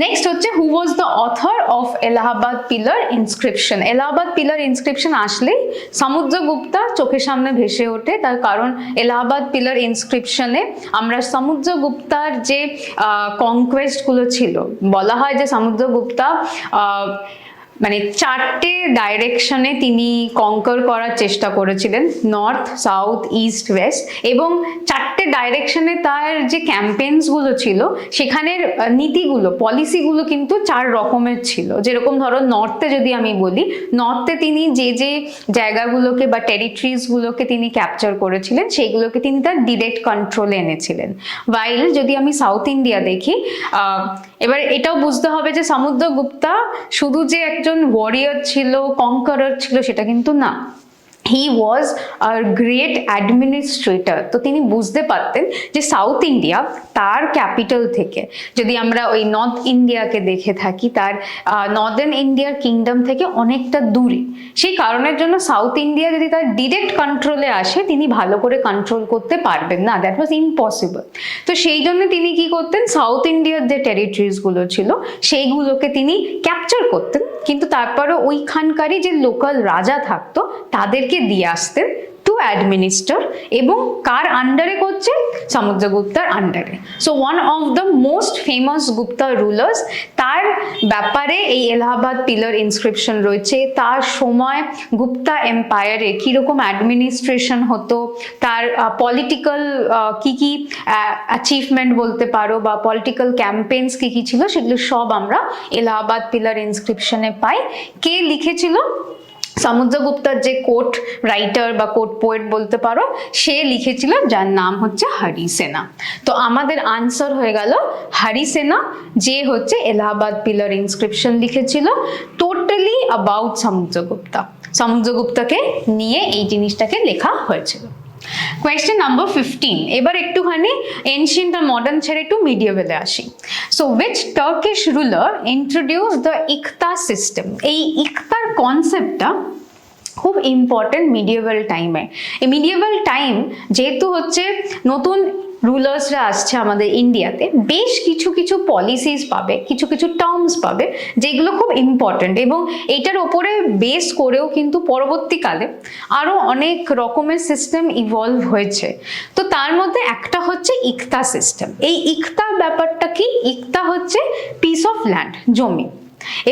Speaker 1: নেক্সট হচ্ছে who was the author of Allahabad pillar inscription. Allahabad pillar inscription আসলেই সমুদ্রগুপ্তা চোখের সামনে ভেসে ওঠে, তার কারণ এলাহাবাদ পিলার ইনস্ক্রিপশনে আমরা সমুদ্রগুপ্তার যে কনকোয়েস্টগুলো ছিল, বলা হয় যে সমুদ্রগুপ্তা মানে 4টে ডাইরেকশনে তিনি কঙ্কর করার চেষ্টা করেছিলেন, নর্থ, সাউথ, ইস্ট, ওয়েস্ট, এবং 4টে ডাইরেকশনে তার যে ক্যাম্পেইনসগুলো ছিল সেখানের নীতিগুলো, পলিসিগুলো কিন্তু 4 রকমের ছিল। যেরকম ধরো নর্থে যদি আমি বলি, নর্থে তিনি যে যে জায়গাগুলোকে বা টেরিটরিজগুলোকে তিনি ক্যাপচার করেছিলেন সেইগুলোকে তিনি তার ডিরেক্ট কন্ট্রোলে এনেছিলেন। ওয়াইল যদি আমি সাউথ ইন্ডিয়া দেখি, এবার এটাও বুঝতে হবে যে সমুদ্রগুপ্তা শুধু যে একজন ওয়ারিয়র ছিল, কনকারার ছিল, সেটা কিন্তু না। হি ওয়াজ আ গ্রেট অ্যাডমিনিস্ট্রেটর। তো তিনি বুঝতে পারতেন যে সাউথ ইন্ডিয়া তার ক্যাপিটাল থেকে, যদি আমরা ওই নর্থ ইন্ডিয়াকে দেখে থাকি, তার নর্দার্ন ইন্ডিয়ার কিংডম থেকে অনেকটা দূরে। সেই কারণের জন্য সাউথ ইন্ডিয়া যদি তার ডিরেক্ট কন্ট্রোলে আসে, তিনি ভালো করে কন্ট্রোল করতে পারবেন না, দ্যাট ওয়াজ ইম্পসিবল। তো সেই জন্য তিনি কি করতেন, সাউথ ইন্ডিয়ার যে টেরিটরিজগুলো ছিল সেইগুলোকে তিনি ক্যাপচার করতেন, কিন্তু তারপরে ওইখানকারই যে লোকাল রাজা থাকতো তাদেরকে দিয়ে আসতেন টু অ্যাডমিনিস্টার, এবং কার আন্ডারে করছে? সমুদ্রগুপ্তার আন্ডারে। So one of the most famous Gupta rulers, তার ব্যাপারে এই এলাহাবাদ পিলার ইনস্ক্রিপশন রয়েছে। তার সময় গুপ্তা এম্পায়ারে কীরকম অ্যাডমিনিস্ট্রেশন হতো, তার পলিটিক্যাল কি কি অ্যাচিভমেন্ট বলতে পারো বা পলিটিক্যাল ক্যাম্পেইনস কি কি ছিল, সেগুলো সব আমরা এলাহাবাদ পিলার ইনস্ক্রিপশনে পাই। কে লিখেছিল? সমুদ্রগুপ্তার যে কোর্ট রাইটার বা কোর্ট পোয়েট বলতে পারো, সে লিখেছিল, যার নাম হচ্ছে হরিসেনা। তো আমাদের আনসার হয়ে গেল হরিসেনা, যে হচ্ছে এলাহাবাদ পিলার ইনস্ক্রিপশন লিখেছিল টোটালি অ্যাবাউট সমুদ্রগুপ্তা। সমুদ্রগুপ্তাকে নিয়ে এই জিনিসটাকে লেখা হয়েছিল। কোয়েশ্চেন নাম্বার 15, এবার একটুখানি এনশিয়েন্ট আর মডার্ন ছেড়ে একটু মিডিয়েভেলে আসি। So which Turkish ruler introduce the iqta system? এই ইকতার কনসেপ্টটা খুব ইম্পর্টেন্ট মিডিয়েভাল টাইমে। এই মিডিয়েভাল টাইম যেহেতু হচ্ছে নতুন রুলার্সরা আসছে আমাদের ইন্ডিয়াতে, বেশ কিছু কিছু পলিসিস পাবে, কিছু কিছু টার্মস পাবে যেগুলো খুব ইম্পর্টেন্ট, এবং এইটার ওপরে বেস করেও কিন্তু পরবর্তীকালে আরো অনেক রকমের সিস্টেম ইভলভ হয়েছে। তো তার মধ্যে একটা হচ্ছে ইকতা সিস্টেম। এই ইকতা ব্যাপারটা কি? ইকতা হচ্ছে পিস অফ ল্যান্ড, জমি,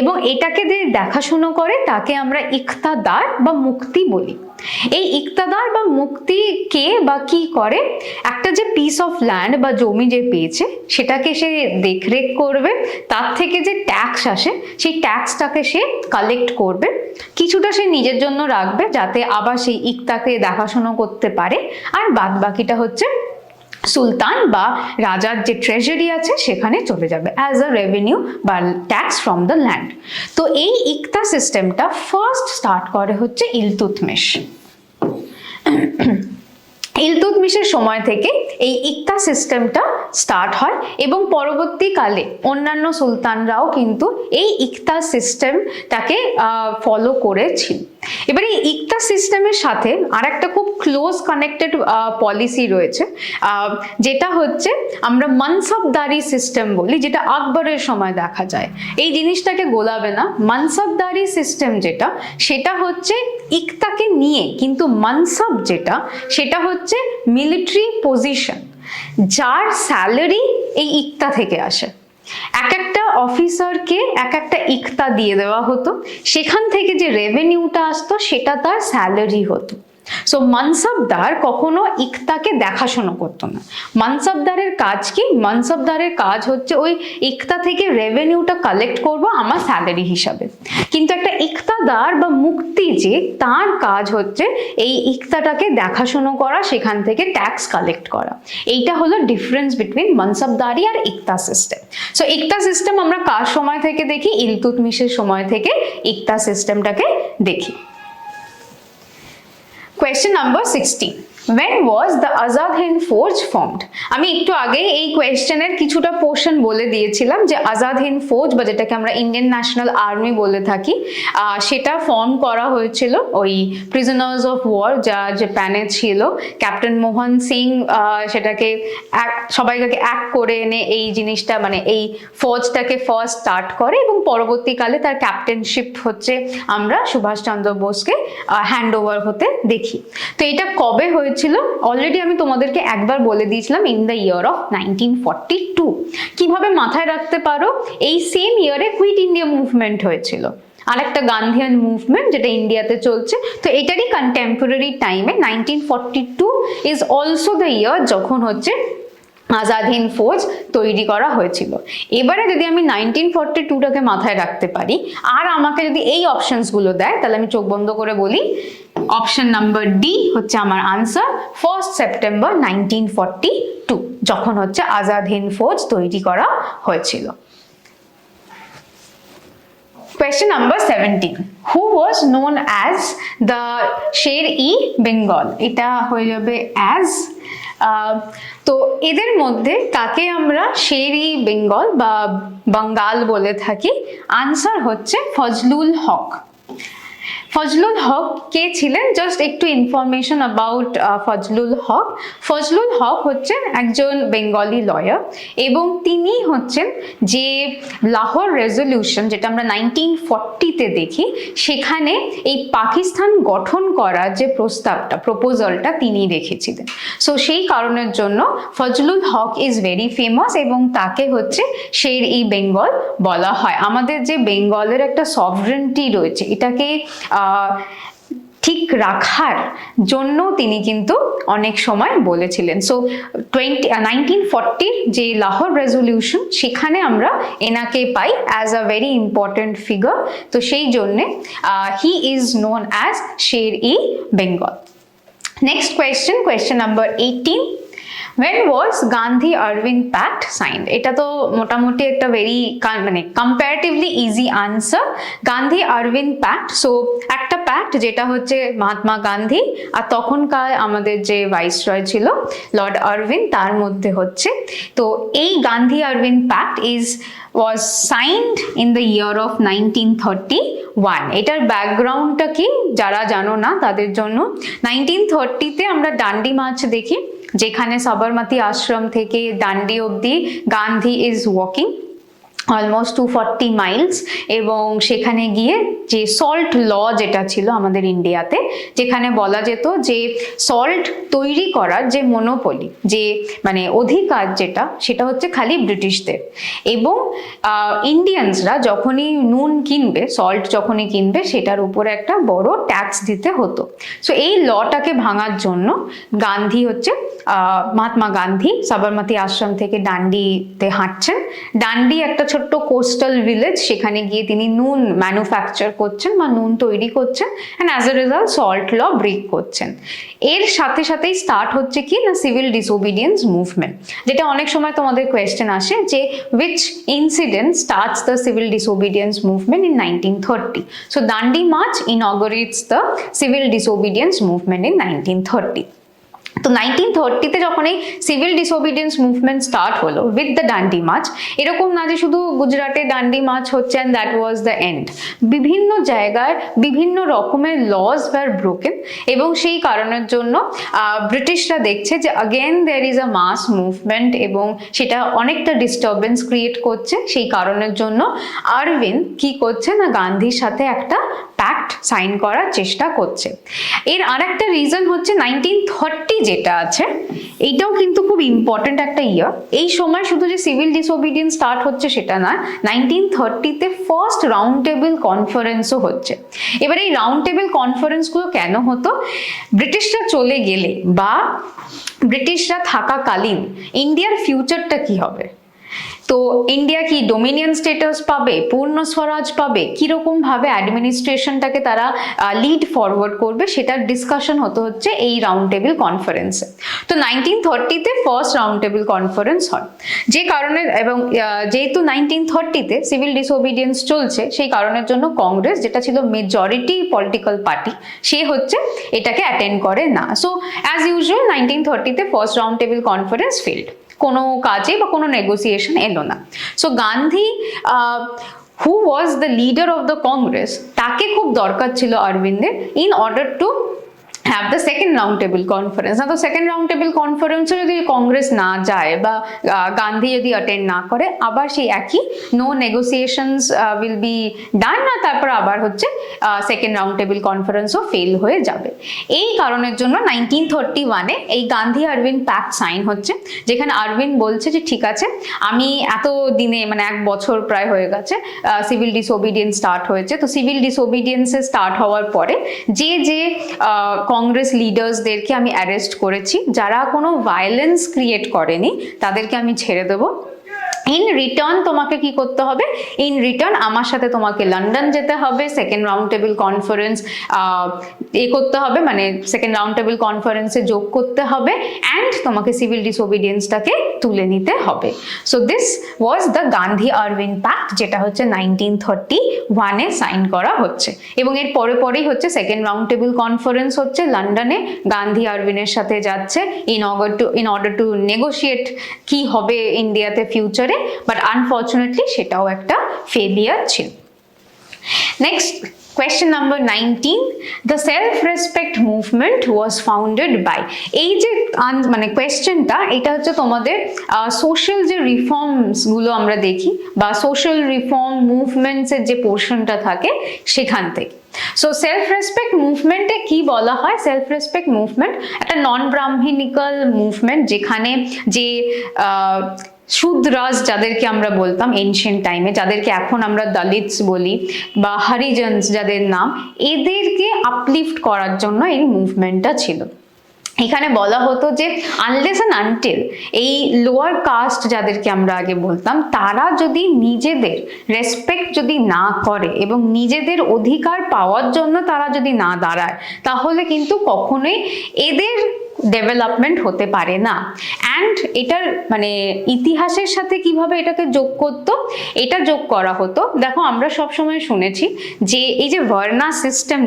Speaker 1: এবং এটাকে যে দেখাশুনো করে তাকে আমরা ইকতাদার বা মুক্তি বলি। এই ইকতাদার বা মুক্তি কে বা কি করে? একটা যে পিস অফ ল্যান্ড বা জমি যে পেয়েছে সেটাকে সে দেখরেখ করবে, তার থেকে যে ট্যাক্স আসে সেই ট্যাক্সটাকে সে কালেক্ট করবে, কিছুটা সে নিজের জন্য রাখবে যাতে আবার সেই ইকতাকে দেখাশুনো করতে পারে, আর বাদ বাকিটা হচ্ছে সুলতান বা রাজার যে ট্রেজারি আছে সেখানে চলে যাবে অ্যাজ আ রেভিনিউ বা ট্যাক্স ফ্রম দ্য ল্যান্ড। তো এই ইকতা সিস্টেমটা ফার্স্ট স্টার্ট করে হচ্ছে ইলতুৎমিশ। ইলতুৎমিশের সময় থেকে এই ইকতা সিস্টেমটা স্টার্ট হয়, এবং পরবর্তীকালে অন্যান্য সুলতানরাও কিন্তু এই ইকতা সিস্টেমটাকে ফলো করেছিল। এবারে এই ইকতা সিস্টেমের সাথে আর একটা খুব ক্লোজ কানেক্টেড পলিসি রয়েছে, যেটা হচ্ছে আমরা মানসবদারি সিস্টেম বলি, যেটা আকবরের সময় দেখা যায়। এই জিনিসটাকে গোলাবে না, মানসবদারি সিস্টেম যেটা, সেটা হচ্ছে ইকতাকে নিয়ে, কিন্তু মানসব যেটা সেটা হচ্ছে মিলিটারি পজিশন, যার স্যালারি এই ইকতা থেকে আসে। এক একটা অফিসারকে এক একটা ইকতা দিয়ে দেওয়া হতো, সেখান থেকে যে রেভিনিউটা আসতো সেটা তার স্যালারি হতো। সো মানসবদার কখনো ইকতাকে দেখাশোনা করতো না। মানসবদারের কাজ কি? মানসবদারের কাজ হচ্ছে ওই ইকতা থেকে রেভিনিউটা কালেক্ট করব আমার স্যালারি হিসাবে, কিন্তু একটা ইকতাদার বা মুক্তি যে, তার কাজ হচ্ছে এই ইকতাটাকে দেখাশোনা করা, সেখান থেকে ট্যাক্স কালেক্ট করা। এইটা হলো ডিফারেন্স বিটুইন মানসবদারি আর ইকতা সিস্টেম। সো ইকতা সিস্টেম আমরা কার সময় থেকে দেখি? ইলতুৎমিশের সময় থেকে ইকতা সিস্টেমটাকে দেখি। Question number 16. When was the Azad Hind Fauj formed? আমি একটু আগে এই কোয়েশ্চেনের কিছুটা পোর্শন বলে দিয়েছিলাম যে আজাদ হিন্দ ফৌজ বা যেটাকে আমরা ইন্ডিয়ান ন্যাশনাল আর্মি বলে থাকি, সেটা ফর্ম করা হয়েছিল ওই প্রিজনার্স অফ ওয়ার যা জাপানে ছিল। ক্যাপ্টেন মোহন সিং সেটাকে সবাইকে এক করে এনে এই জিনিসটা মানে এই ফৌজটাকে ফার্স্ট স্টার্ট করে, এবং পরবর্তীকালে তার ক্যাপ্টেনশিপ হচ্ছে আমরা সুভাষচন্দ্র বোসকে হ্যান্ড ওভার হতে দেখি। তো এটা কবে হয়েছিল? অলরেডি আমি তোমাদেরকে একবার বলে দিয়েছিলাম, ইন দ্য ইয়ার অফ 1942। কিভাবে মাথায় রাখতে পারো? এই সেম ইয়ারে কুইট ইন্ডিয়া মুভমেন্ট হয়েছিল, আরেকটা গান্ধিয়ান মুভমেন্ট যেটা ইন্ডিয়াতে চলছে। তো এটারই কন্টেম্পোরারি টাইমে 1942 ইজ অলসো দ্য ইয়ার যখন হচ্ছে আজাদ হিন্দ ফৌজ তৈরি করা হয়েছিল। এবারে যদি আমি 1942টাকে মাথায় রাখতে পারি আর আমাকে যদি এই অপশনসগুলো দেয়, তাহলে আমি চোখ বন্ধ করে বলি অপশন নাম্বার ডি হচ্ছে আমার আনসার, 1 সেপ্টেম্বর 1942 যখন হচ্ছে আজাদ হিন্দ ফৌজ তৈরি করা হয়েছিল। Question number 17. Who was known as the Sher-e-Bengal? এটা হয়ে যাবে as তো এদের মধ্যে কাকে আমরা শের-ই-বেঙ্গল বা বাঙ্গাল বলে থাকি? আনসার হচ্ছে ফজলুল হক। ফজলুল হক কে ছিলেন? জাস্ট একটু ইনফরমেশন অ্যাবাউট ফজলুল হক। ফজলুল হক হচ্ছেন একজন বেঙ্গলি লয়ার, এবং তিনি হচ্ছেন যে লাহোর রেজলিউশন যেটা আমরা 1940-তে দেখি, সেখানে এই পাকিস্তান গঠন করার যে প্রপোজালটা তিনি রেখেছিলেন। সো সেই কারণের জন্য ফজলুল হক ইজ ভেরি ফেমাস, এবং তাকে হচ্ছে শের-ই-বেঙ্গল বলা হয়। আমাদের যে বেঙ্গলের একটা সভরেন্টি রয়েছে, এটাকে ঠিক রাখার জন্য তিনি কিন্তু অনেক সময় বলেছিলেন। সো 1940 যে লাহোর রেজলিউশন, সেখানে আমরা এনাকে পাই as a very important figure. তো সেই জন্যে he is known as Sher-e-Bengal. Next question, question number 18. When was Gandhi Irvin Pact signed? এটা তো মোটামুটি একটা ভেরি মানে comparatively easy answer, Gandhi Irwin pact. So একটা প্যাক্ট যেটা হচ্ছে মহাত্মা গান্ধী আর তখনকার আমাদের যে ভাইসরয় ছিল লর্ড আরভিন, তার মধ্যে হচ্ছে। তো এই Gandhi Irwin pact was signed in the year of 1930 one. এটার ব্যাকগ্রাউন্ডটা কি যারা জানো না তাদের জন্য, 1930-তে আমরা ডান্ডি মার্চ দেখি, যেখানে সাবরমতী আশ্রম থেকে ডান্ডি অবধি Gandhi is walking almost 240 Miles, এবং সেখানে গিয়ে যে সল্ট ল যেটা ছিল আমাদের ইন্ডিয়াতে, যেখানে বলা যেত যে সল্ট তৈরি করার যে মনোপলি, যে মানে অধিকার যেটা, সেটা হচ্ছে খালি ব্রিটিশদের, এবং ইন্ডিয়ানসরা যখনই নুন কিনবে, সল্ট যখনই কিনবে, সেটার উপরে একটা বড় ট্যাক্স দিতে হতো। সো এই লটাকে ভাঙার জন্য গান্ধী হচ্ছে মহাত্মা গান্ধী সাবরমতী আশ্রম থেকে ডান্ডিতে হাঁটছেন। ডান্ডি একটা ছোট্ট কোস্টাল ভিলেজ, সেখানে গিয়ে তিনি নুন ম্যানুফ্যাকচার করছেন বা নুন তৈরি করছেন, and as a result salt law break করছেন। এর সাথে সাথেই স্টার্ট হচ্ছে কি না, সিভিল ডিসোবিডিয়েন্স মুভমেন্ট, যেটা অনেক সময় তোমাদের কোয়েশ্চেন আসে যে which incident starts the civil disobedience movement in 1930. So Dandi March inaugurates the civil disobedience movement in 1930. তো 1930-তে যখন এই সিভিল ডিসোবিডিয়েন্স মুভমেন্ট স্টার্ট হলো উইথ দ্য ডান্ডি মার্চ, এরকম না যে শুধু গুজরাটে ডান্ডি মার্চ হচ্ছে and that was the end. বিভিন্ন জায়গায় বিভিন্ন রকমের লজ ওয়ার ব্রোকেন, এবং সেই কারণের জন্য ব্রিটিশরা দেখছে যে again there is a mass movement, এবং সেটা অনেকটা ডিস্টারবেন্স ক্রিয়েট করছে। সেই কারণের জন্য আরভিন্দ কি করছে না, গান্ধীর সাথে একটা প্যাক্ট সাইন করার চেষ্টা করছে। এর আরেকটা রিজন হচ্ছে 1930 যেটা আছে, এইটাও কিন্তু খুব ইম্পর্টেন্ট একটা ইয়ার। এই সময় শুধু যে সিভিল ডিসোবিডিয়েন্স স্টার্ট হচ্ছে সেটা নয়, 1930-তে ফার্স্ট রাউন্ড টেবিল কনফারেন্সও হচ্ছে। এবার এই রাউন্ড টেবিল কনফারেন্সগুলো কেন হতো? ব্রিটিশরা চলে গেলে বা ব্রিটিশরা থাকাকালীন ইন্ডিয়ার ফিউচারটা কি হবে? তো ইন্ডিয়া কি ডোমিনিয়ন স্টেটাস পাবে, পূর্ণ স্বরাজ পাবে, কিরকম ভাবে অ্যাডমিনিস্ট্রেশনটাকে তারা লিড ফরওয়ার্ড করবে, সেটার ডিসকাশন হচ্ছে এই রাউন্ড টেবিল কনফারেন্সে। তো 1930-তে ফার্স্ট রাউন্ড টেবিল কনফারেন্স হয়, যে কারণে, এবং যেহেতু 1930-তে সিভিল ডিসোবিডিয়েন্স চলছে, সেই কারণের জন্য কংগ্রেস, যেটা ছিল মেজরিটি পলিটিক্যাল পার্টি, সে এটাকে অ্যাটেন্ড করে না। সো অ্যাজ ইউজুয়াল 1930-তে first round table conference failed, কোনো কাজে বা কোনো নেগোসিয়েশন এলো না। So Gandhi who was the leader of the Congress, তাকে খুব দরকার ছিল অরবিন্দের in order to have the second round table conference. না তো সেকেন্ড রাউন্ড টেবিল কনফারেন্সে যদি কংগ্রেস না যায় বা গান্ধী যদি অ্যাটেন্ড না করে, আবার সেই একই no negotiations will be done, না তারপর আবার সেকেন্ড রাউন্ড টেবিল কনফারেন্সও ফেল হয়ে যাবে। এই কারণের জন্য 1931-এ এই গান্ধী আরভিন্দ প্যাক্ট সাইন হচ্ছে, যেখানে আরভিন্দ বলছে যে ঠিক আছে, আমি এত দিনে মানে 1 বছর প্রায় হয়ে গেছে সিভিল ডিসোবিডিয়েন্স স্টার্ট হয়েছে। তো সিভিল ডিসোবিডিয়েন্সে স্টার্ট হওয়ার পরে যে কংগ্রেস লিডার্সদেরকে আমি অ্যারেস্ট করেছি, যারা কোনো ভায়োলেন্স ক্রিয়েট করেনি, তাদেরকে আমি ছেড়ে দেবো। ইন রিটার্ন তোমাকে কি করতে হবে? ইন রিটার্ন আমার সাথে তোমাকে লন্ডন যেতে হবে, সেকেন্ড রাউন্ড টেবিল কনফারেন্স করতে হবে, মানে সেকেন্ড রাউন্ড টেবিল কনফারেন্সে যোগ করতে হবে, অ্যান্ড তোমাকে সিভিল ডিসোবিডিয়েন্সটাকে তুলে নিতে হবে। So this was the Gandhi Irwin pact, যেটা 1931-এ সাইন করা হচ্ছে, এবং এর পরেই সেকেন্ড রাউন্ড টেবিল কনফারেন্স হচ্ছে লন্ডনে, গান্ধী আরভিন্দের সাথে যাচ্ছে ইন অর্ডার টু নেগোশিয়েট কি হবে ইন্ডিয়াতে ফিউচারে, বাট আনফর্চুনেটলি সেটাও একটা ফেলিয়ার ছিল। Next question number 19, the self-respect movement was founded by, এই যে মানে কোয়েশ্চেনটা, এটা তোমাদের সোশ্যাল যে রিফর্মস গুলো আমরা দেখি বা সোশ্যাল রিফর্ম মুভমেন্টস এর যে পোর্শনটা থাকে সেখান থেকে। সো সেলফ রেসপেক্ট মুভমেন্টে কি বলা হয়? সেলফ রেসপেক্ট মুভমেন্ট একটা নন ব্রাহ্মণিক্যাল মুভমেন্ট, যেখানে যে শূদ্রাস যাদেরকে আমরা বলতাম এনশিয়েন্ট টাইমে, যাদেরকে এখন আমরা দলিতস বলি বা হরিজনস যাদের নাম, এদেরকে আপলিফট করার জন্য এই মুভমেন্টটা ছিল। এখানে বলা হতো যে আনলেস অ্যান্ড আনটিল এই লোয়ার কাস্ট যাদেরকে আমরা আগে বলতাম, তারা যদি নিজেদের রেসপেক্ট যদি না করে এবং নিজেদের অধিকার পাওয়ার জন্য তারা যদি না দাঁড়ায়, তাহলে কিন্তু কখনোই এদের ডেভেলপমেন্ট হতে পারে না। অ্যান্ড এটার মানে ইতিহাসের সাথে কিভাবে এটাকে যোগ করতো, এটা যোগ করা হতো। দেখো, আমরা সবসময় শুনেছি যে এই যে ভার্না সিস্টেম,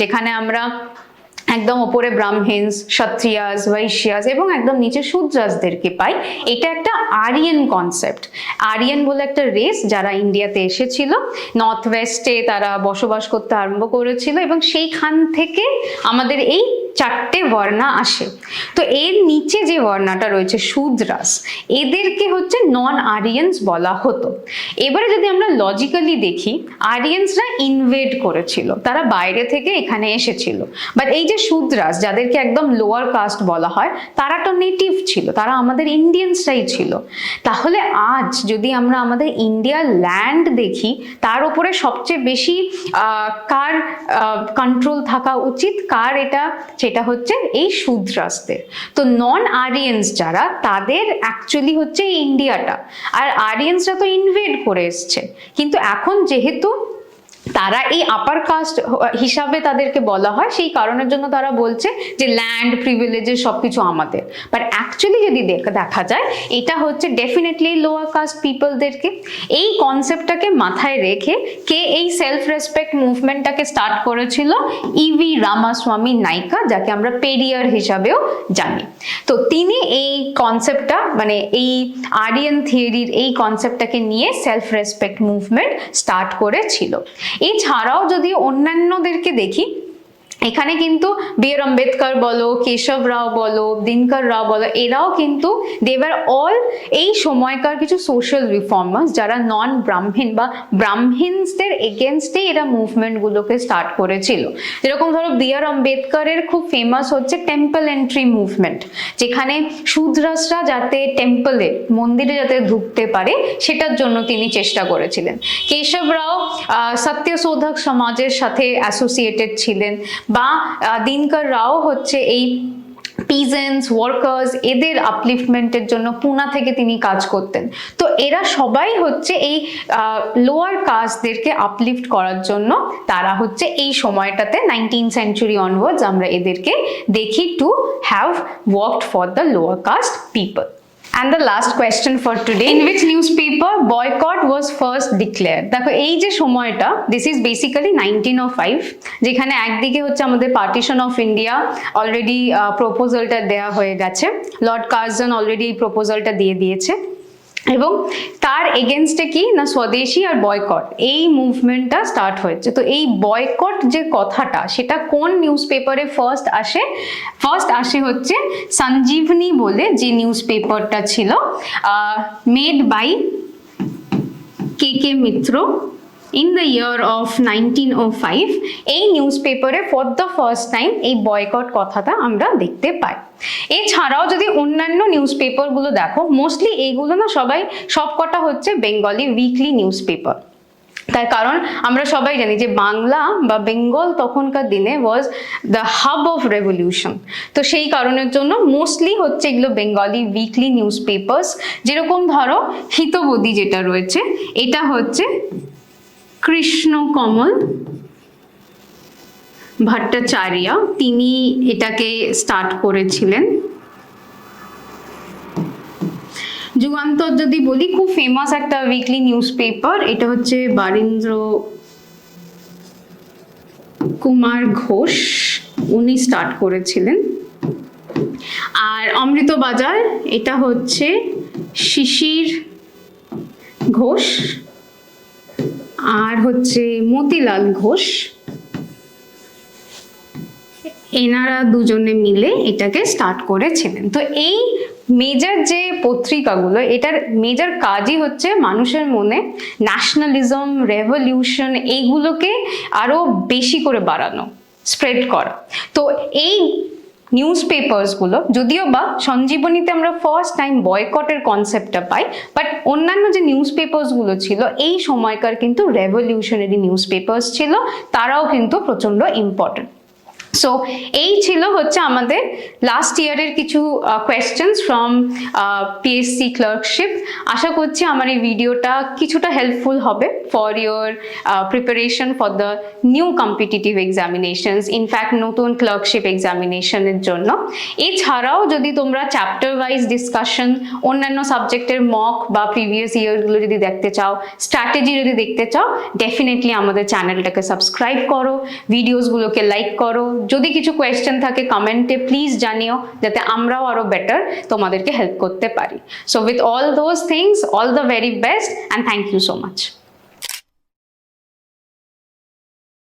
Speaker 1: যেখানে আমরা একদম ওপরে ব্রাহ্মিনস, ক্ষত্রিয়াস, বৈশ্যাস এবং একদম নিচে শূদ্রাসদেরকে পাই। এটা একটা আরিয়ান কনসেপ্ট। আরিয়ান বলে একটা রেস যারা ইন্ডিয়াতে এসেছিল, নর্থ ওয়েস্টে তারা বসবাস করতে আরম্ভ করেছিল এবং সেইখান থেকে আমাদের এই চারটে বর্ণা আসে। তো এর নিচে যে বর্ণাটা রয়েছে শূদ্রাস, এদেরকে হচ্ছে নন আরিয়ানস বলা হতো। এবারে যদি আমরা লজিক্যালি দেখি, আরিয়ানসরা ইনভেড করেছিল, তারা বাইরে থেকে এখানে এসেছিল। বাট এই যে শূদ্রাস, যাদেরকে একদম লোয়ার কাস্ট বলা হয়, তারা তো নেটিভ ছিল, তারা আমাদের ইন্ডিয়ানসরাই ছিল। তাহলে আজ যদি আমরা আমাদের ইন্ডিয়ার ল্যান্ড দেখি, তার উপরে সবচেয়ে বেশি কার কন্ট্রোল থাকা উচিত, কার এটা, সেটা হচ্ছে এই শূদ্রাসদের। তো নন আরিয়ানস যারা, তাদের অ্যাকচুয়ালি হচ্ছে এই ইন্ডিয়াটা, আর আরিয়ানসরা তো ইনভেড করে এসছে। কিন্তু এখন যেহেতু তারা এই আপার কাস্ট হিসাবে তাদেরকে বলা হয়, সেই কারণের জন্য তারা বলছে যে ল্যান্ড প্রিভিলেজেস সবকিছু আমাদের। বাট অ্যাকচুয়ালি যদি দেখা যায়, এটা হচ্ছে ডেফিনেটলি লোয়ার কাস্ট পিপলদেরকে। এই কনসেপ্টটাকে মাথায় রেখে কে এই সেলফ রেসপেক্ট মুভমেন্টটাকে স্টার্ট করেছিল? ইভি রামাস্বামী নাইকা, যাকে আমরা পেরিয়ার হিসাবেও জানি। তো তিনি এই কনসেপ্টটা, মানে এই আরিয়ান থিওরির এই কনসেপ্টটাকে নিয়ে সেলফ রেসপেক্ট মুভমেন্ট স্টার্ট করেছিল। এছাড়াও যদি অন্যান্যদেরকে দেখি, এখানে কিন্তু বি.আর. আম্বেদকর বলো, কেশব রাও বলো, দিনকর রাও বলো, এরাও কিন্তু দেওয়ার অল এই সময়কার কিছু সোশ্যাল রিফর্মার্স, যারা নন ব্রাহ্মণ বা ব্রাহ্মিনসদের এগেনস্টে এরা মুভমেন্টগুলোকে স্টার্ট করেছিল। যেরকম ধরো বি.আর. আম্বেদকরের খুব ফেমাস হচ্ছে টেম্পল এন্ট্রি মুভমেন্ট, যেখানে শূদ্রাসরা যাতে টেম্পলে, মন্দিরে যাতে ঢুকতে পারে, সেটার জন্য তিনি চেষ্টা করেছিলেন। কেশব রাও সত্যশোধক সমাজের সাথে অ্যাসোসিয়েটেড ছিলেন, বা দিনকর রাও হচ্ছে এই পিজেন্টস, ওয়ার্কার্স, এদের আপলিফটমেন্টের জন্য পুনা থেকে তিনি কাজ করতেন। তো এরা সবাই হচ্ছে এই লোয়ার কাস্টদেরকে আপলিফট করার জন্য তারা হচ্ছে এই সময়টাতে 19th century অনওয়ার্ডস আমরা এদেরকে দেখি to have worked for the lower caste people. And the last question for today, in which newspaper boycott was first declared? দেখো এই যে সময়টা, this is basically 1905, যেখানে একদিকে হচ্ছে আমাদের পার্টিশন অফ ইন্ডিয়া অলরেডি প্রপোজালটা দেওয়া হয়ে গেছে, লর্ড কার্জন অলরেডি এই প্রপোজালটা দিয়ে দিয়েছে, এবং তার এগেনস্টে কি না স্বদেশী আর বয়কট এই মুভমেন্টটা স্টার্ট হয়েছে। তো এই বয়কট যে কথাটা, সেটা কোন নিউজ পেপারে ফার্স্ট আসে? ফার্স্ট আসে হচ্ছে সঞ্জীবনী বলে যে নিউজ পেপারটা ছিল, made by K Mitra in the year of 1905। এই নিউজ পেপারে ফর দ্য ফার্স্ট টাইম এই বয়কট কথাটা আমরা দেখতে পাই। এছাড়াও যদি অন্যান্য নিউজ পেপারগুলো দেখো, মোস্টলি এইগুলো না সবাই সবকটা হচ্ছে বেঙ্গলি উইকলি নিউজ পেপার। তার কারণ আমরা সবাই জানি যে বাংলা বা বেঙ্গল তখনকার দিনে was the hub of revolution. তো সেই কারণের জন্য মোস্টলি হচ্ছে এগুলো বেঙ্গলি উইকলি নিউজ পেপার্স। যেরকম ধরো হিতবদী যেটা রয়েছে, এটা হচ্ছে কৃষ্ণকমল ভট্টাচার্য, তিনি এটাকে স্টার্ট করেছিলেন। যুগান্তর যদি বলি, খুব ফেমাস একটা উইকলি নিউজ পেপার, এটা হচ্ছে বারীন্দ্র কুমার ঘোষ, উনি স্টার্ট করেছিলেন। আর অমৃতবাজার, এটা হচ্ছে শিশির ঘোষ আর হচ্ছে মতিলাল ঘোষ, এনারা দুজনে মিলে এটাকে স্টার্ট করেছিলেন। তো এই মেজর যে পত্রিকাগুলো, এটার মেজর কাজই হচ্ছে মানুষের মনে ন্যাশনালিজম, রেভলিউশন এইগুলোকে আরো বেশি করে বাড়ানো, স্প্রেড করা। তো এই নিউজ পেপারসগুলো, যদিও বা সঞ্জীবনীতে আমরা ফার্স্ট টাইম বয়কটের কনসেপ্টটা পাই, বাট অন্যান্য যে নিউজ পেপারসগুলো ছিল এই সময়কার কিন্তু রেভলিউশনারি নিউজ পেপারস ছিল, তারাও কিন্তু প্রচন্ড ইম্পর্টেন্ট। সো এই ছিল হচ্ছে আমাদের লাস্ট ইয়ারের কিছু কোয়েশ্চেন্স ফ্রম পিএসসি ক্লার্কশিপ। আশা করছি আমার এই ভিডিওটা কিছুটা হেল্পফুল হবে for your preparation for the new competitive examinations, in fact নতুন ক্লার্কশিপ এক্সামিনেশনের জন্য। এছাড়াও যদি তোমরা চ্যাপ্টার ওয়াইজ ডিসকাশন, অন্যান্য সাবজেক্টের মক বা প্রিভিয়াস ইয়ারগুলো যদি দেখতে চাও, স্ট্র্যাটেজি যদি দেখতে চাও, ডেফিনেটলি আমাদের চ্যানেলটাকে সাবস্ক্রাইব করো, ভিডিওসগুলোকে লাইক করো, যদি কিছু কোয়েশ্চেন থাকে কমেন্টে প্লিজ জানিও, যাতে আমরাও আরো বেটার তোমাদেরকে হেল্প করতে পারি। So with all those things, all the very best and thank you so much.